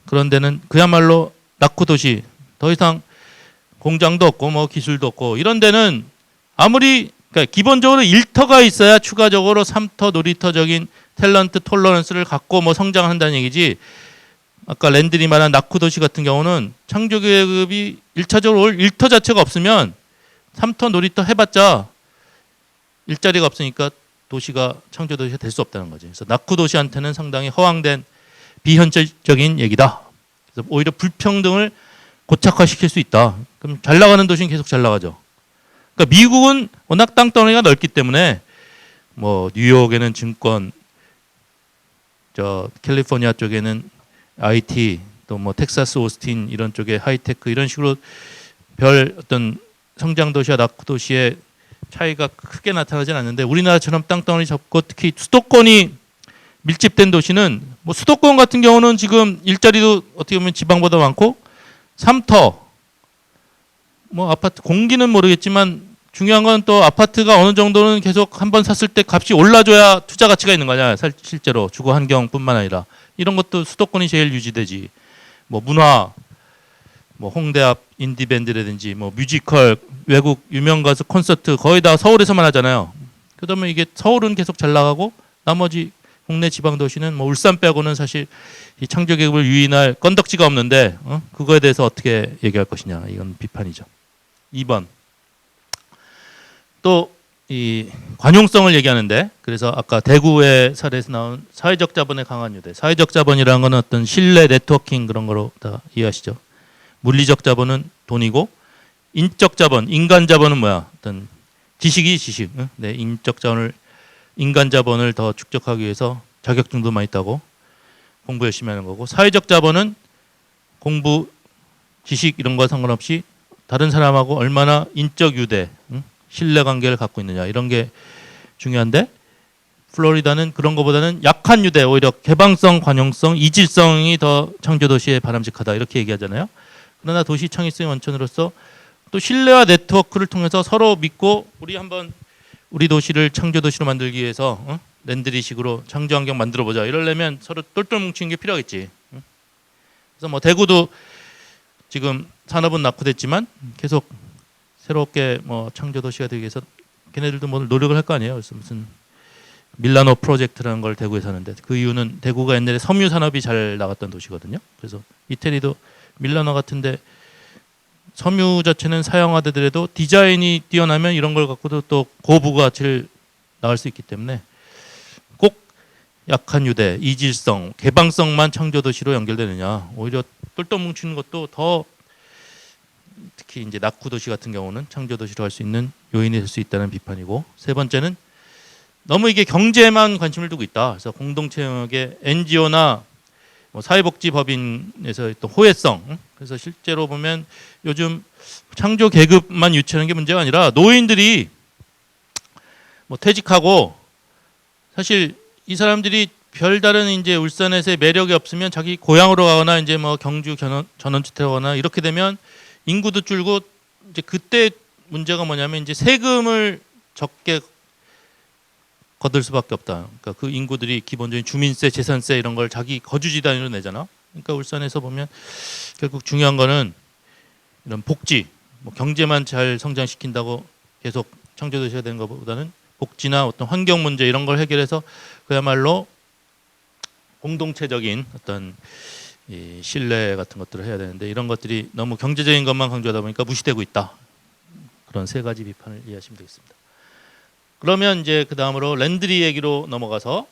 그런 데는 그야말로 낙후도시, 더 이상 공장도 없고 뭐 기술도 없고, 이런 데는 아무리, 그러니까 기본적으로 일터가 있어야 추가적으로 3터 놀이터적인 탤런트 톨러런스를 갖고 뭐 성장한다는 얘기지. 아까 랜들이 말한 낙후도시 같은 경우는 창조계급이 1차적으로 올 일터 자체가 없으면 3터 놀이터 해봤자 일자리가 없으니까 도시가 창조도시가 될 수 없다는 거지. 그래서 낙후도시한테는 상당히 허황된 비현실적인 얘기다. 그래서 오히려 불평등을 고착화시킬 수 있다. 그럼 잘 나가는 도시는 계속 잘 나가죠. 그러니까 미국은 워낙 땅덩어리가 넓기 때문에 뭐 뉴욕에는 증권, 캘리포니아 쪽에는 IT, 또 뭐 텍사스 오스틴 이런 쪽에 하이테크, 이런 식으로 별 어떤 성장 도시와 낙후 도시의 차이가 크게 나타나진 않는데, 우리나라처럼 땅덩어리 접고 특히 수도권이 밀집된 도시는, 뭐 수도권 같은 경우는 지금 일자리도 어떻게 보면 지방보다 많고, 3터 뭐 아파트 공기는 모르겠지만 중요한 건 또 아파트가 어느 정도는 계속 한번 샀을 때 값이 올라줘야 투자 가치가 있는 거냐. 실제로 주거 환경뿐만 아니라 이런 것도 수도권이 제일 유지되지. 뭐 문화, 뭐 홍대 앞 인디밴드라든지 뭐 뮤지컬, 외국 유명 가수 콘서트 거의 다 서울에서만 하잖아요. 그러면 이게 서울은 계속 잘 나가고 나머지 국내 지방 도시는 뭐 울산 빼고는 사실 이 창조 계급을 유인할 건덕지가 없는데, 그거에 대해서 어떻게 얘기할 것이냐, 이건 비판이죠. 2번. 또 이 관용성을 얘기하는데, 그래서 아까 대구의 사례에서 나온 사회적 자본의 강한 유대. 사회적 자본이라는 건 어떤 신뢰 네트워킹 그런 거로 다 이해하시죠. 물리적 자본은 돈이고, 인적 자본, 인간 자본은 뭐야? 어떤 지식이 지식. 네, 인적 자본을, 인간 자본을 더 축적하기 위해서 자격증도 많이 따고 공부 열심히 하는 거고, 사회적 자본은 공부, 지식 이런 거 상관없이 다른 사람하고 얼마나 인적 유대, 신뢰관계를 갖고 있느냐, 이런 게 중요한데, 플로리다는 그런 것보다는 약한 유대, 오히려 개방성, 관용성, 이질성이 더 창조도시에 바람직하다, 이렇게 얘기하잖아요. 그러나 도시 창의성의 원천으로서 또 신뢰와 네트워크를 통해서 서로 믿고, 우리 도시를 창조도시로 만들기 위해서 랜드리식으로 창조환경 만들어보자, 이러려면 서로 똘똘 뭉치는 게 필요하겠지. 그래서 뭐 대구도 지금 산업은 낙후됐지만 계속 새롭게 뭐 창조도시가 되기 위해서 걔네들도 뭐 노력을 할 거 아니에요. 그래서 무슨 밀라노 프로젝트라는 걸 대구에서 하는데, 그 이유는 대구가 옛날에 섬유 산업이 잘 나갔던 도시거든요. 그래서 이태리도 밀라노 같은데 섬유 자체는 사양화되더라도 디자인이 뛰어나면 이런 걸 갖고도 또 고부가치를 나갈 수 있기 때문에, 꼭 약한 유대, 이질성, 개방성만 창조도시로 연결되느냐, 오히려 똘똘 뭉치는 것도 더, 특히 이제 낙후도시 같은 경우는 창조도시로 할 수 있는 요인이 될 수 있다는 비판이고, 세 번째는 너무 이게 경제에만 관심을 두고 있다. 그래서 공동체 영역의 NGO나 뭐 사회복지법인에서 또 호혜성, 그래서 실제로 보면 요즘 창조 계급만 유치하는 게 문제가 아니라 노인들이 뭐 퇴직하고, 사실 이 사람들이 별다른 이제 울산에서의 매력이 없으면 자기 고향으로 가거나 이제 뭐 경주 전원주택 하거나 이렇게 되면 인구도 줄고, 이제 그때 문제가 뭐냐면 이제 세금을 적게 거둘 수밖에 없다. 그러니까 그 인구들이 기본적인 주민세, 재산세 이런 걸 자기 거주지 단위로 내잖아. 그러니까 울산에서 보면 결국 중요한 거는 이런 복지, 뭐 경제만 잘 성장시킨다고 계속 창조도시가 되는 것보다는 복지나 어떤 환경 문제 이런 걸 해결해서 그야말로 공동체적인 어떤 이 신뢰 같은 것들을 해야 되는데 이런 것들이 너무 경제적인 것만 강조하다 보니까 무시되고 있다. 그런 세 가지 비판을 이해하시면 되겠습니다. 그러면 이제 그 다음으로 랜드리 얘기로 넘어가서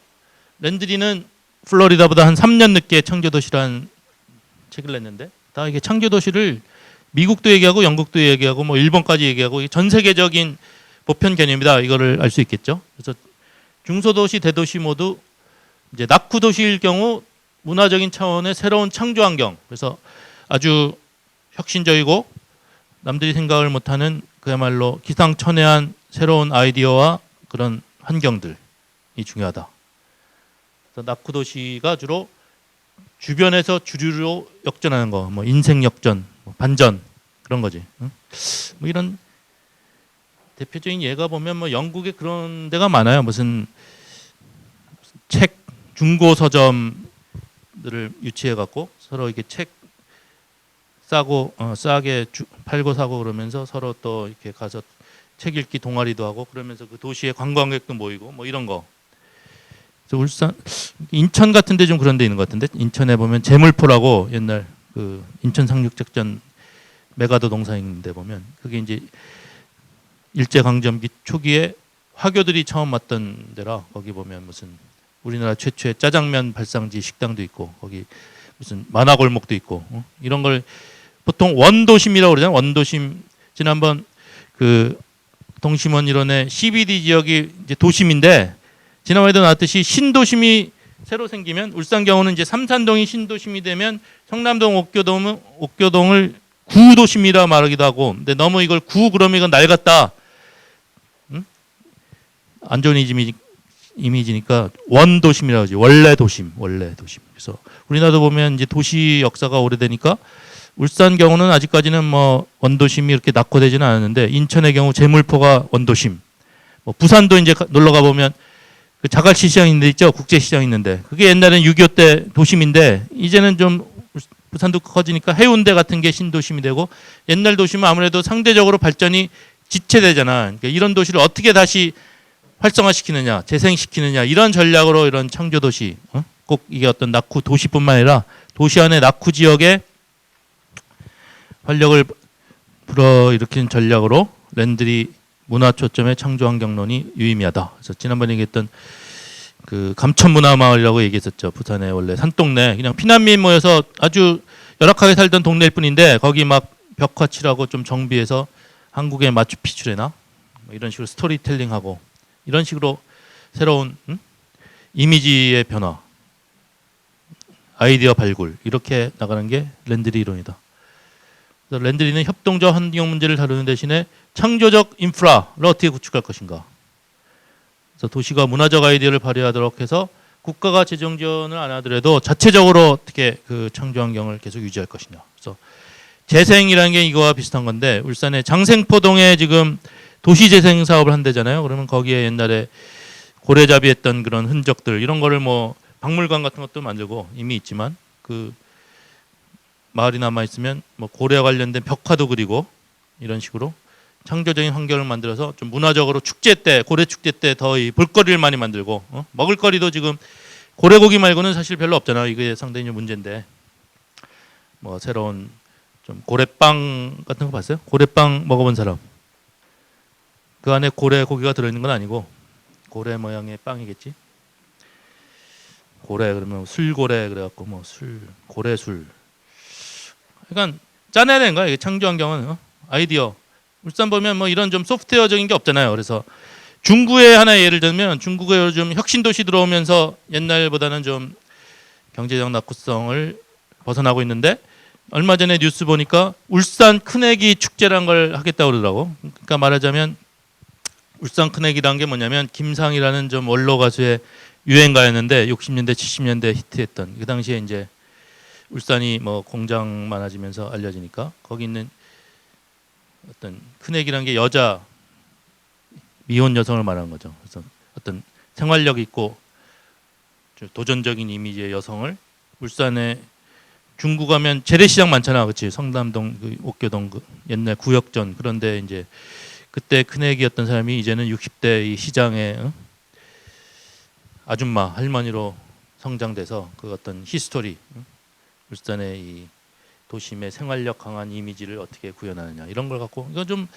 랜드리는 플로리다보다 한 3년 늦게 창조도시란 책을 냈는데 다 이게 창조도시를 미국도 얘기하고 영국도 얘기하고 뭐 일본까지 얘기하고 전 세계적인 보편 개념이다. 이거를 알 수 있겠죠. 그래서 중소도시, 대도시 모두 이제 낙후 도시일 경우 문화적인 차원의 새로운 창조 환경. 그래서 아주 혁신적이고 남들이 생각을 못하는 그야말로 기상천외한 새로운 아이디어와 그런 환경들이 중요하다. 그래서 낙후 도시가 주로 주변에서 주류로 역전하는 거, 뭐 인생 역전, 뭐 반전 그런 거지. 응? 뭐 이런 대표적인 예가 보면 뭐 영국에 그런 데가 많아요. 무슨 책 중고 서점들을 유치해 갖고 서로 이게 책 싸고 싸게 팔고 사고 그러면서 서로 또 이렇게 가서 책 읽기 동아리도 하고 그러면서 그 도시에 관광객도 모이고 뭐 이런 거. 그래서 울산, 인천 같은 데 좀 그런 데 있는 것 같은데 인천에 보면 제물포라고 옛날 그 인천 상륙작전 메가더 동상 있는데 보면 그게 이제 일제강점기 초기에 화교들이 처음 왔던 데라 거기 보면 무슨 우리나라 최초의 짜장면 발상지 식당도 있고 거기 무슨 만화골목도 있고 이런 걸 보통 원도심이라고 그러잖아요. 원도심. 지난번 그 동심원 일원의 CBD 지역이 이제 도심인데 지난번에도 나왔듯이 신도심이 새로 생기면 울산 경우는 이제 삼산동이 신도심이 되면 성남동 옥교동을 구도심이라 말하기도 하고 근데 너무 이걸 구 그러면 이건 낡았다. 응? 안 좋은 이미지니까 원도심이라고 하지. 원래 도심. 그래서 우리나라도 보면 이제 도시 역사가 오래되니까 울산 경우는 아직까지는 뭐 원도심이 이렇게 낙후되지는 않았는데 인천의 경우 제물포가 원도심. 뭐 부산도 이제 놀러 가 보면 그 자갈치 시장 있는데 있죠. 국제시장 있는데 그게 옛날에는 6.25 때 도심인데 이제는 좀 부산도 커지니까 해운대 같은 게 신도심이 되고 옛날 도심은 아무래도 상대적으로 발전이 지체되잖아. 그러니까 이런 도시를 어떻게 다시 활성화시키느냐, 재생시키느냐 이런 전략으로 이런 창조도시 꼭 이게 어떤 낙후 도시뿐만 아니라 도시 안에 낙후 지역에 활력을 불어일으키는 전략으로 랜드리 문화 초점의 창조 환경론이 유의미하다. 그래서 지난번에 얘기했던 그 감천문화마을이라고 얘기했었죠. 부산에 원래 산동네 그냥 피난민 모여서 아주 열악하게 살던 동네일 뿐인데 거기 막 벽화칠하고 좀 정비해서 한국의 마추픽추래나 뭐 이런 식으로 스토리텔링하고 이런 식으로 새로운 이미지의 변화, 아이디어 발굴 이렇게 나가는 게 랜드리 이론이다. 그래서 랜드리는 협동적 환경 문제를 다루는 대신에 창조적 인프라를 어떻게 구축할 것인가. 그래서 도시가 문화적 아이디어를 발휘하도록 해서 국가가 재정 지원을 안 하더라도 자체적으로 어떻게 그 창조 환경을 계속 유지할 것이냐. 그래서 재생이라는 게 이거와 비슷한 건데 울산의 장생포동에 지금 도시재생 사업을 한대잖아요. 그러면 거기에 옛날에 고래잡이 했던 그런 흔적들 이런 거를 뭐 박물관 같은 것도 만들고 이미 있지만 그 마을이 남아 있으면 뭐 고래 관련된 벽화도 그리고 이런 식으로 창조적인 환경을 만들어서 좀 문화적으로 축제 때 고래 축제 때 더 이 볼거리를 많이 만들고 먹을거리도 지금 고래고기 말고는 사실 별로 없잖아요. 이게 상당히 문제인데 뭐 새로운 좀 고래빵 같은 거 봤어요? 고래빵 먹어본 사람? 그 안에 고래 고기가 들어있는 건 아니고 고래 모양의 빵이겠지. 고래 그러면 술고래 그래갖고 뭐 술 고래술. 그러니까 짜내야 되는 거야. 이게 창조 환경은 아이디어. 울산 보면 뭐 이런 좀 소프트웨어적인 게 없잖아요. 그래서 중구의 하나의 예를 들면 중구가 요즘 혁신 도시 들어오면서 옛날보다는 좀 경제적 낙후성을 벗어나고 있는데 얼마 전에 뉴스 보니까 울산 큰애기 축제란 걸 하겠다고 그러더라고. 그러니까 말하자면 울산 큰애기란 게 뭐냐면 김상이라는 좀 원로 가수의 유행가였는데 60년대 70년대 히트했던 그 당시에 이제 울산이 뭐 공장 많아지면서 알려지니까 거기 있는 어떤 큰애기란 게 여자 미혼 여성을 말하는 거죠. 그래서 어떤 생활력 있고 도전적인 이미지의 여성을 울산에 중구 가면 재래시장 많잖아, 그렇지? 성담동, 그 옥교동 그 옛날 구역전 그런데 이제 그때 큰애기였던 사람이 이제는 60대 이 시장의 아줌마 할머니로 성장돼서 그 어떤 히스토리 울산의 이 도심의 생활력 강한 이미지를 어떻게 구현하느냐 이런 걸 갖고 이건 좀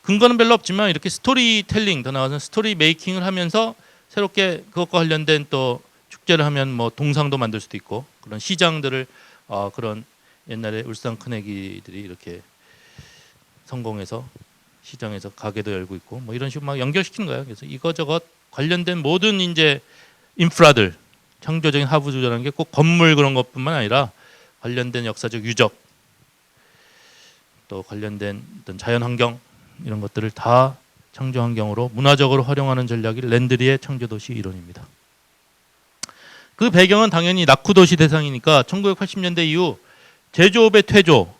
근거는 별로 없지만 이렇게 스토리텔링 더 나아가서 스토리 메이킹을 하면서 새롭게 그것과 관련된 또 축제를 하면 뭐 동상도 만들 수도 있고 그런 시장들을 그런 옛날에 울산 큰애기들이 이렇게 성공해서 시장에서 가게도 열고 있고 뭐 이런 식으로 막 연결시키는 거예요. 그래서 이거저것 관련된 모든 이제 인프라들 창조적인 하부 조절하는 게 꼭 건물 그런 것뿐만 아니라 관련된 역사적 유적 또 관련된 어떤 자연 환경 이런 것들을 다 창조 환경으로 문화적으로 활용하는 전략이 랜드리의 창조도시 이론입니다. 그 배경은 당연히 낙후도시 대상이니까 1980년대 이후 제조업의 퇴조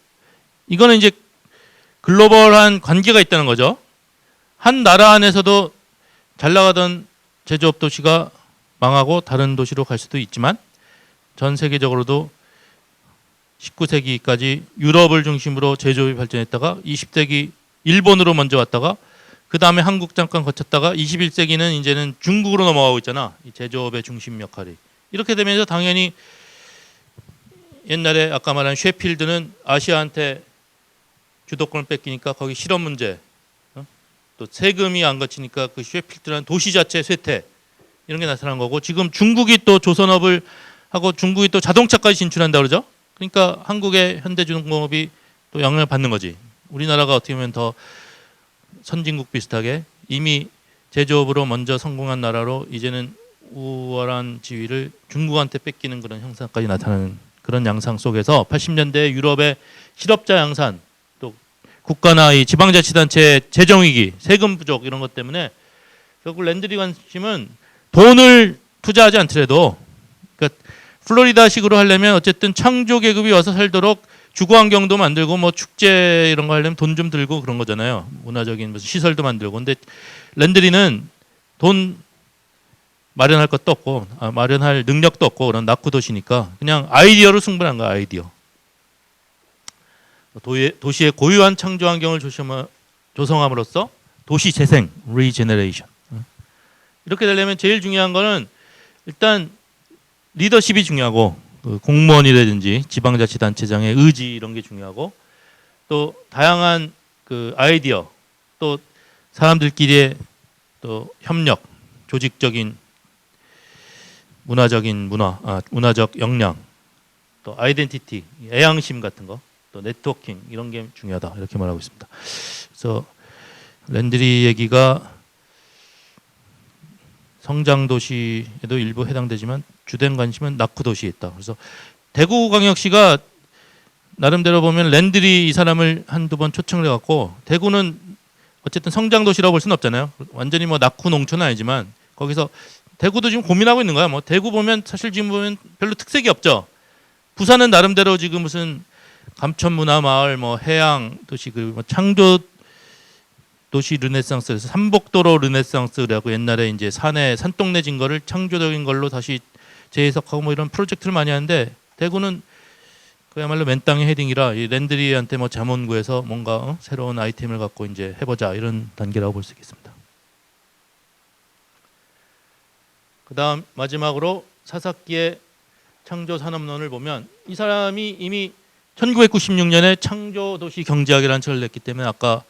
이거는 이제 글로벌한 관계가 있다는 거죠. 한 나라 안에서도 잘 나가던 제조업 도시가 망하고 다른 도시로 갈 수도 있지만 전 세계적으로도 19세기까지 유럽을 중심으로 제조업이 발전했다가 20세기 일본으로 먼저 왔다가 그 다음에 한국 잠깐 거쳤다가 21세기는 이제는 중국으로 넘어가고 있잖아. 이 제조업의 중심 역할이. 이렇게 되면서 당연히 옛날에 아까 말한 셰필드는 아시아한테 주도권을 뺏기니까 거기 실업 문제 또 세금이 안 거치니까 그 셰필드라는 도시 자체 쇠퇴 이런 게 나타난 거고 지금 중국이 또 조선업을 하고 중국이 또 자동차까지 진출한다 그러죠. 그러니까 한국의 현대중공업이 또 영향을 받는 거지. 우리나라가 어떻게 보면 더 선진국 비슷하게 이미 제조업으로 먼저 성공한 나라로 이제는 우월한 지위를 중국한테 뺏기는 그런 형상까지 나타나는 그런 양상 속에서 80년대 유럽의 실업자 양산 또 국가나 이 지방자치단체의 재정위기 세금 부족 이런 것 때문에 결국 랜드리 관심은 돈을 투자하지 않더라도 그러니까 플로리다식으로 하려면 어쨌든 창조 계급이 와서 살도록 주거 환경도 만들고 뭐 축제 이런 거 하려면 돈 좀 들고 그런 거잖아요. 문화적인 무슨 시설도 만들고. 근데 랜드리는 돈 마련할 것도 없고 마련할 능력도 없고 그런 낙후도시니까 그냥 아이디어로 승부한 거야. 아이디어. 도시의 고유한 창조 환경을 조성함으로써 도시 재생, 리제너레이션. 이렇게 되려면 제일 중요한 거는 일단 리더십이 중요하고 그 공무원이라든지 지방자치단체장의 의지 이런 게 중요하고 또 다양한 그 아이디어 또 사람들끼리의 또 협력, 조직적인 문화적 역량 또 아이덴티티, 애양심 같은 거 또 네트워킹 이런 게 중요하다 이렇게 말하고 있습니다. 그래서 랜드리 얘기가 성장 도시에도 일부 해당되지만 주된 관심은 낙후 도시에 있다. 그래서 대구광역시가 나름대로 보면 랜드리 이 사람을 한두 번 초청을 해갖고 대구는 어쨌든 성장 도시라고 볼 수는 없잖아요. 완전히 뭐 낙후 농촌은 아니지만 거기서 대구도 지금 고민하고 있는 거야. 뭐 대구 보면 사실 지금 보면 별로 특색이 없죠. 부산은 나름대로 지금 무슨 감천문화마을, 뭐 해양 도시 그 창조 도시 르네상스에서 삼복도로 르네상스라고 옛날에 이제 산에 산동네 진 거를 창조적인 걸로 다시 재해석하고 뭐 이런 프로젝트를 많이 하는데 대구는 그야말로 맨 땅의 헤딩이라 이 랜드리한테 뭐 자문 구해서 뭔가 새로운 아이템을 갖고 이제 해보자 이런 단계라고 볼 수 있겠습니다. 그다음 마지막으로 사사키의 창조산업론을 보면 이 사람이 이미 1996년에 창조도시 경제학이라는 책을 냈기 때문에 아까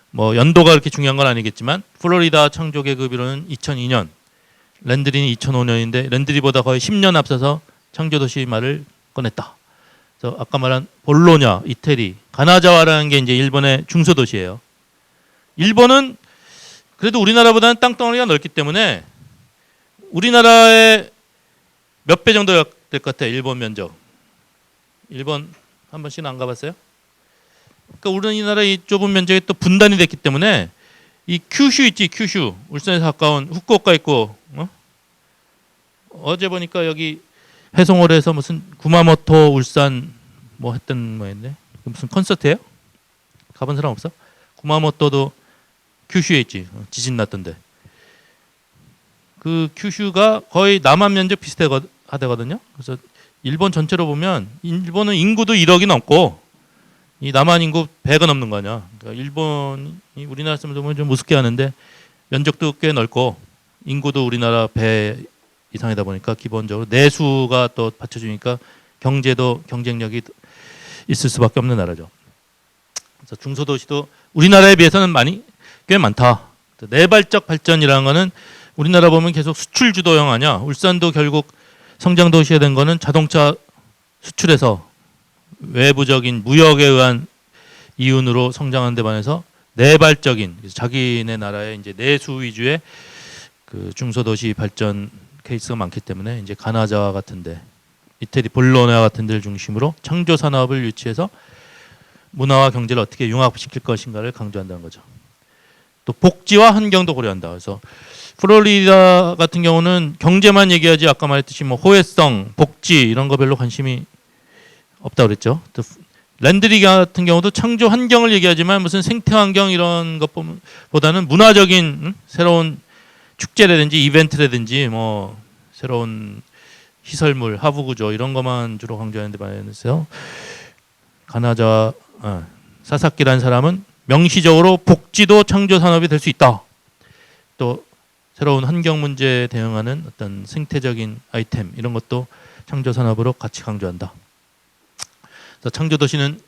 뭐 연도가 그렇게 중요한 건 아니겠지만 플로리다 창조계급이로는 2002년 랜드리는 2005년인데 랜드리보다 거의 10년 앞서서 창조도시 말을 꺼냈다. 그래서 아까 말한 볼로냐, 이태리, 가나자와라는 게 이제 일본의 중소도시예요. 일본은 그래도 우리나라보다는 땅덩어리가 넓기 때문에 우리나라의 몇 배 정도 될 것 같아요. 일본 면적. 일본 한 번씩은 안 가봤어요? 그러니까 우리나라 이 좁은 면적이 또 분단이 됐기 때문에 이 큐슈 있지, 큐슈. 울산에서 가까운 후쿠오카 있고 어제 보니까 여기 해송홀에서 무슨 구마모토 울산 뭐 했던 뭐였네. 무슨 콘서트예요? 가본 사람 없어? 구마모토도 큐슈에 있지. 지진 났던데. 그 큐슈가 거의 남한 면적 비슷하거든요. 그래서 일본 전체로 보면 일본은 인구도 1억이 넘고 이 남한 인구 100은 넘는 거 아니야. 그러니까 일본이 우리나라 사람들 좀 우습게 하는데 면적도 꽤 넓고 인구도 우리나라 배 이상이다 보니까 기본적으로 내수가 또 받쳐주니까 경제도 경쟁력이 있을 수밖에 없는 나라죠. 그래서 중소도시도 우리나라에 비해서는 꽤 많다. 내발적 발전이라는 거는 우리나라 보면 계속 수출 주도형 아니야. 울산도 결국 성장 도시가 된 거는 자동차 수출에서 외부적인 무역에 의한 이윤으로 성장한 데 반해서 내발적인 자기네 나라의 이제 내수 위주의 그 중소도시 발전 케이스가 많기 때문에 이제 가나자와 같은데 이태리 볼로냐 같은 데를 중심으로 창조 산업을 유치해서 문화와 경제를 어떻게 융합시킬 것인가를 강조한다는 거죠. 또 복지와 환경도 고려한다. 그래서 플로리다 같은 경우는 경제만 얘기하지 아까 말했듯이 뭐 호혜성, 복지 이런 거 별로 관심이 없다고 그랬죠. 또 랜드리 같은 경우도 창조 환경을 얘기하지만 무슨 생태 환경 이런 것보다는 문화적인 새로운 축제라든지 이벤트라든지 뭐 새로운 시설물, 하부 구조 이런 것만 주로 강조하는 데 반해서 가나자 사사키라는 사람은 명시적으로 복지도 창조 산업이 될 수 있다. 또 새로운 환경 문제에 대응하는 어떤 생태적인 아이템 이런 것도 창조 산업으로 같이 강조한다. 그래서 창조 도시는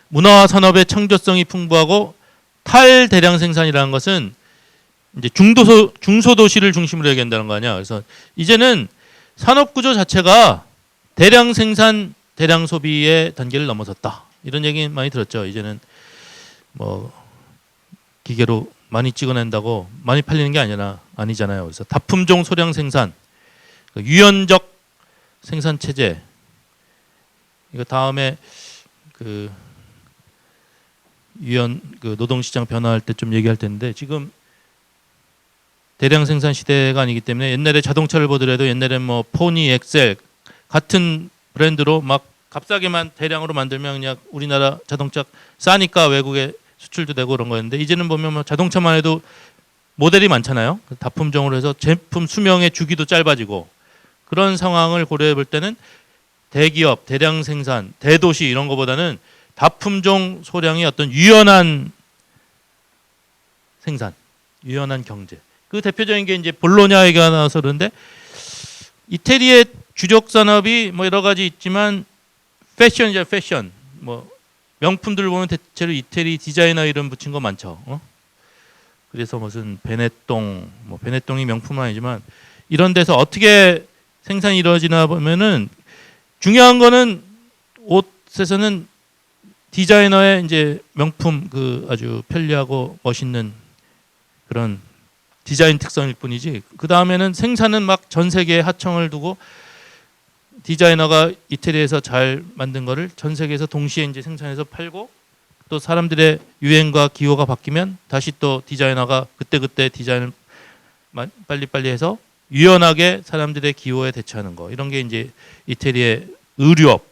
문화와 산업의 창조성이 풍부하고 탈대량 생산이라는 것은 이제 중소도시를 중심으로 얘기한다는 거 아니야. 그래서 이제는 산업 구조 자체가 대량 생산, 대량 소비의 단계를 넘어섰다. 이런 얘기 많이 들었죠. 이제는 뭐 기계로 많이 찍어낸다고 많이 팔리는 게 아니잖아요. 그래서 다품종 소량 생산, 유연적 생산 체제. 이거 다음에 그 노동시장 변화할 때 좀 얘기할 텐데 지금 대량 생산 시대가 아니기 때문에 옛날에 자동차를 보더라도 옛날엔 뭐 포니, 엑셀 같은 브랜드로 막 값싸게만 대량으로 만들면 그냥 우리나라 자동차 싸니까 외국에 수출도 되고 그런 거였는데 이제는 보면 뭐 자동차만 해도 모델이 많잖아요. 다품종으로 해서 제품 수명의 주기도 짧아지고 그런 상황을 고려해 볼 때는 대기업, 대량 생산, 대도시 이런 거보다는 다품종 소량의 어떤 유연한 생산, 유연한 경제. 그 대표적인 게 이제 볼로냐 얘기가 나와서 그런데 이태리의 주력 산업이 뭐 여러 가지 있지만 패션이죠, 패션. 뭐 명품들 보면 대체로 이태리 디자이너 이름 붙인 거 많죠. 그래서 무슨 베네똥, 뭐 베네똥이 명품은 아니지만 이런 데서 어떻게 생산이 이루어지나 보면은 중요한 거는 옷에서는 디자이너의 이제 명품 그 아주 편리하고 멋있는 그런 디자인 특성일 뿐이지 그 다음에는 생산은 막 전 세계에 하청을 두고 디자이너가 이태리에서 잘 만든 거를 전 세계에서 동시에 이제 생산해서 팔고 또 사람들의 유행과 기호가 바뀌면 다시 또 디자이너가 그때 디자인을 빨리빨리 해서 유연하게 사람들의 기호에 대처하는 거 이런 게 이제 이태리의 의류업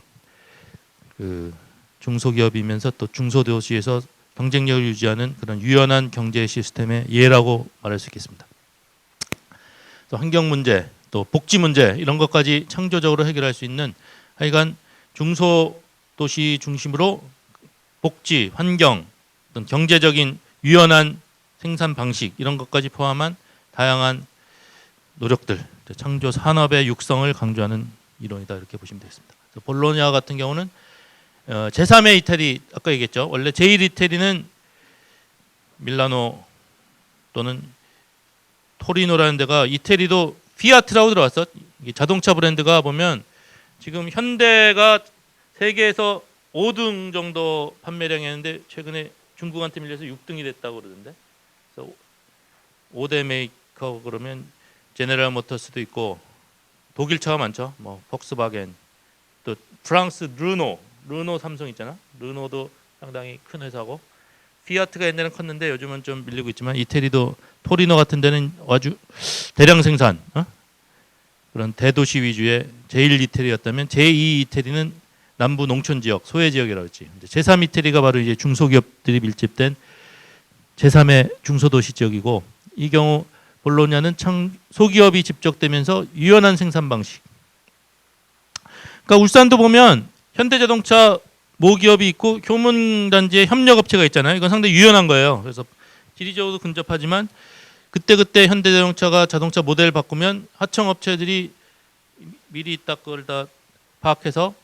그 중소기업이면서 또 중소도시에서 경쟁력을 유지하는 그런 유연한 경제 시스템의 예라고 말할 수 있겠습니다. 또 환경 문제, 또 복지 문제 이런 것까지 창조적으로 해결할 수 있는 하여간 중소도시 중심으로 복지, 환경, 어떤 경제적인 유연한 생산 방식 이런 것까지 포함한 다양한 노력들, 창조 산업의 육성을 강조하는 이론이다 이렇게 보시면 되겠습니다. 볼로냐 같은 경우는 제3의 이태리 아까 얘기했죠. 원래 제1 이태리는 밀라노 또는 토리노라는 데가 이태리도 피아트라고 들어왔어. 자동차 브랜드가 보면 지금 현대가 세계에서 5등 정도 판매량이 했는데 최근에 중국한테 밀려서 6등이 됐다고 그러던데. 그래서 5대 메이커 그러면 제네럴 모터스도 있고 독일 차가 많죠. 뭐 폭스바겐 또 프랑스 르노 삼성 있잖아. 르노도 상당히 큰 회사고 피아트가 옛날엔 컸는데 요즘은 좀 밀리고 있지만 이태리도 토리노 같은 데는 아주 대량 생산 그런 대도시 위주의 제1 이태리였다면 제2 이태리는 남부 농촌 지역 소외 지역이라고 했지. 제3 이태리가 바로 이제 중소기업들이 밀집된 제3의 중소도시 지역이고, 이 경우 볼로냐는 소기업이 집적되면서 유연한 생산 방식. 그러니까 울산도 보면 현대자동차 모기업이 있고 효문단지에 협력업체가 있잖아요. 이건 상당히 유연한 거예요. 그래서 지리적으로 근접하지만 그때 현대자동차가 자동차 모델 바꾸면 하청업체들이 미리 딱 그걸 다 파악해서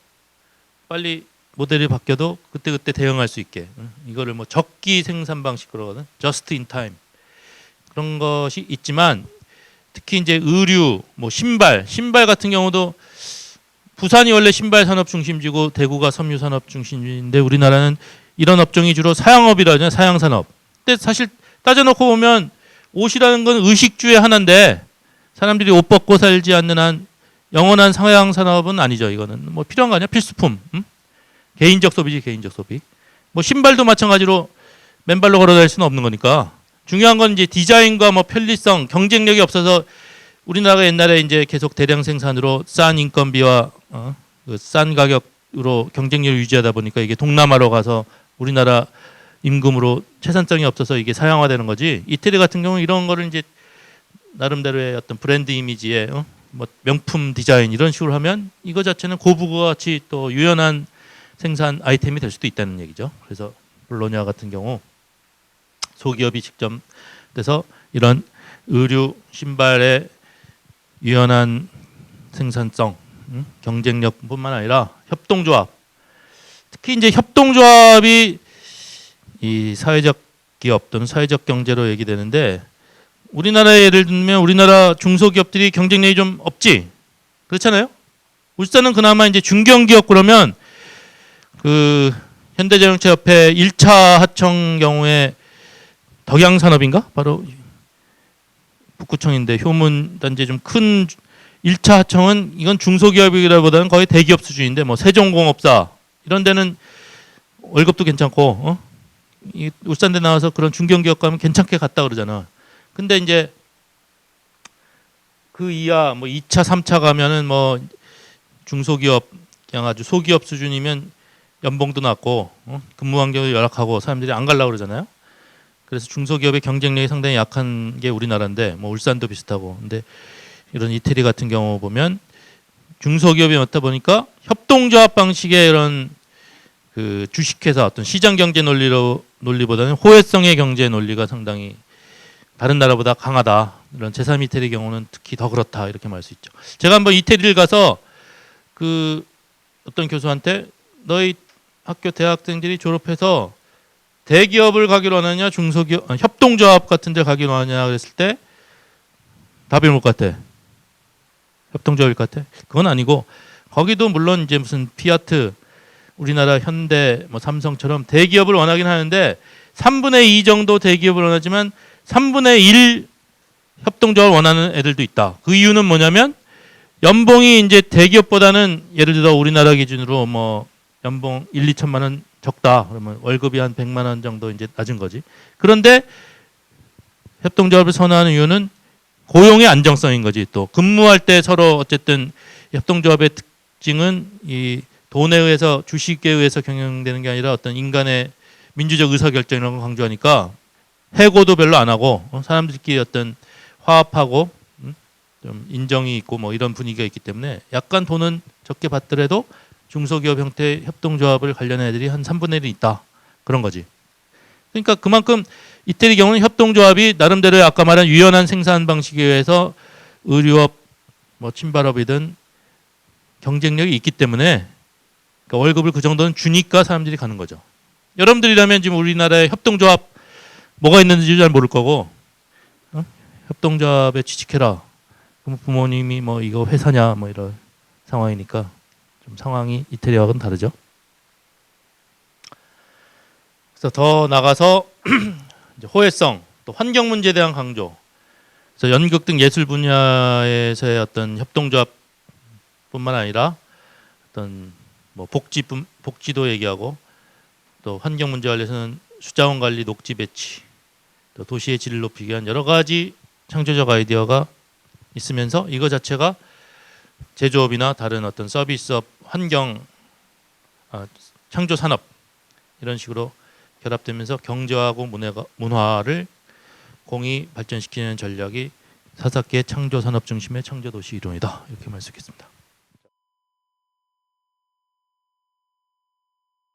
빨리 모델이 바뀌어도 그때 대응할 수 있게, 이거를 뭐 적기 생산 방식 그러거든. just in time. 그런 것이 있지만 특히 이제 의류, 뭐 신발 같은 경우도 부산이 원래 신발 산업 중심지고 대구가 섬유 산업 중심지인데 우리나라는 이런 업종이 주로 사양업이라 하잖아요. 사양 산업. 근데 사실 따져놓고 보면 옷이라는 건 의식주의 하나인데 사람들이 옷 벗고 살지 않는 한 영원한 사양 산업은 아니죠. 이거는 뭐 필요한 거 아니야? 필수품. 개인적 소비지, 개인적 소비. 뭐 신발도 마찬가지로 맨발로 걸어 다닐 수는 없는 거니까. 중요한 건 이제 디자인과 뭐 편리성, 경쟁력이 없어서 우리나라가 옛날에 이제 계속 대량 생산으로 싼 인건비와 그 싼 가격으로 경쟁력을 유지하다 보니까 이게 동남아로 가서 우리나라 임금으로 채산성이 없어서 이게 사양화되는 거지. 이태리 같은 경우는 이런 거를 이제 나름대로의 어떤 브랜드 이미지에 뭐 명품 디자인 이런 식으로 하면 이거 자체는 고부가 가치 또 유연한 생산 아이템이 될 수도 있다는 얘기죠. 그래서 볼로냐 같은 경우 소기업이 직접 돼서 이런 의류, 신발의 유연한 생산성, 경쟁력뿐만 아니라 협동조합. 특히 이제 협동조합이 이 사회적 기업 또는 사회적 경제로 얘기되는데 우리나라의 예를 들면 우리나라 중소기업들이 경쟁력이 좀 없지. 그렇잖아요. 울산은 그나마 이제 중견기업 그러면 그 현대자동차 옆에 1차 하청 경우에 덕양산업인가? 바로 북구청인데 효문단지에 좀 큰 1차 하청은 이건 중소기업이라보다는 거의 대기업 수준인데 뭐 세종공업사 이런 데는 월급도 괜찮고 이 울산대 나와서 그런 중견기업 가면 괜찮게 갔다 그러잖아. 근데 이제 그 이하 뭐 2차, 3차 가면은 뭐 중소기업 그냥 아주 소기업 수준이면 연봉도 낮고 근무 환경도 열악하고 사람들이 안 가려고 그러잖아요. 그래서 중소기업의 경쟁력이 상당히 약한 게 우리나라인데 뭐 울산도 비슷하고. 근데 이런 이태리 같은 경우 보면 중소기업이 많다 보니까 협동조합 방식의 이런 그 주식회사 어떤 시장 경제 논리보다는 호혜성의 경제 논리가 상당히 다른 나라보다 강하다. 이런 제3 이태리 경우는 특히 더 그렇다 이렇게 말할 수 있죠. 제가 한번 이태리를 가서 그 어떤 교수한테 너희 학교 대학생들이 졸업해서 대기업을 가기로 하느냐 중소기업 협동조합 같은 데 가기로 하느냐 그랬을 때 답이 뭘 것 같아? 협동조합일 것 같아? 그건 아니고 거기도 물론 이제 무슨 피아트 우리나라 현대 뭐 삼성처럼 대기업을 원하긴 하는데 3분의 2 정도 대기업을 원하지만 3분의 1 협동조합을 원하는 애들도 있다. 그 이유는 뭐냐면 연봉이 이제 대기업보다는 예를 들어 우리나라 기준으로 뭐 연봉 1, 2천만 원 적다. 그러면 월급이 한 100만 원 정도 이제 낮은 거지. 그런데 협동조합을 선호하는 이유는 고용의 안정성인 거지. 또 근무할 때 서로 어쨌든 협동조합의 특징은 이 돈에 의해서 주식에 의해서 경영되는 게 아니라 어떤 인간의 민주적 의사결정이라는 걸 강조하니까 해고도 별로 안 하고 사람들끼리 어떤 화합하고 좀 인정이 있고 뭐 이런 분위기가 있기 때문에 약간 돈은 적게 받더라도 중소기업 형태의 협동조합을 관련한 애들이 한 3분의 1이 있다. 그런 거지. 그러니까 그만큼 이태리 경우는 협동조합이 나름대로 아까 말한 유연한 생산 방식에 의해서 의류업, 뭐 신발업이든 경쟁력이 있기 때문에 그러니까 월급을 그 정도는 주니까 사람들이 가는 거죠. 여러분들이라면 지금 우리나라에 협동조합 뭐가 있는지 잘 모를 거고 협동조합에 취직해라. 그럼 부모님이 뭐 이거 회사냐 뭐 이런 상황이니까 좀 상황이 이태리와는 다르죠. 그래서 더 나가서 이제 호혜성, 또 환경 문제에 대한 강조. 그래서 연극 등 예술 분야에서의 어떤 협동조합뿐만 아니라 어떤 뭐 복지도 얘기하고 또 환경 문제 관련해서는 수자원 관리, 녹지 배치, 또 도시의 질을 높이기 위한 여러 가지 창조적 아이디어가 있으면서 이거 자체가 제조업이나 다른 어떤 서비스업, 환경, 창조 산업 이런 식으로 결합되면서 경제하고 문화를 공히 발전시키는 전략이 사사키의 창조 산업 중심의 창조 도시 이론이다. 이렇게 말씀드리겠습니다.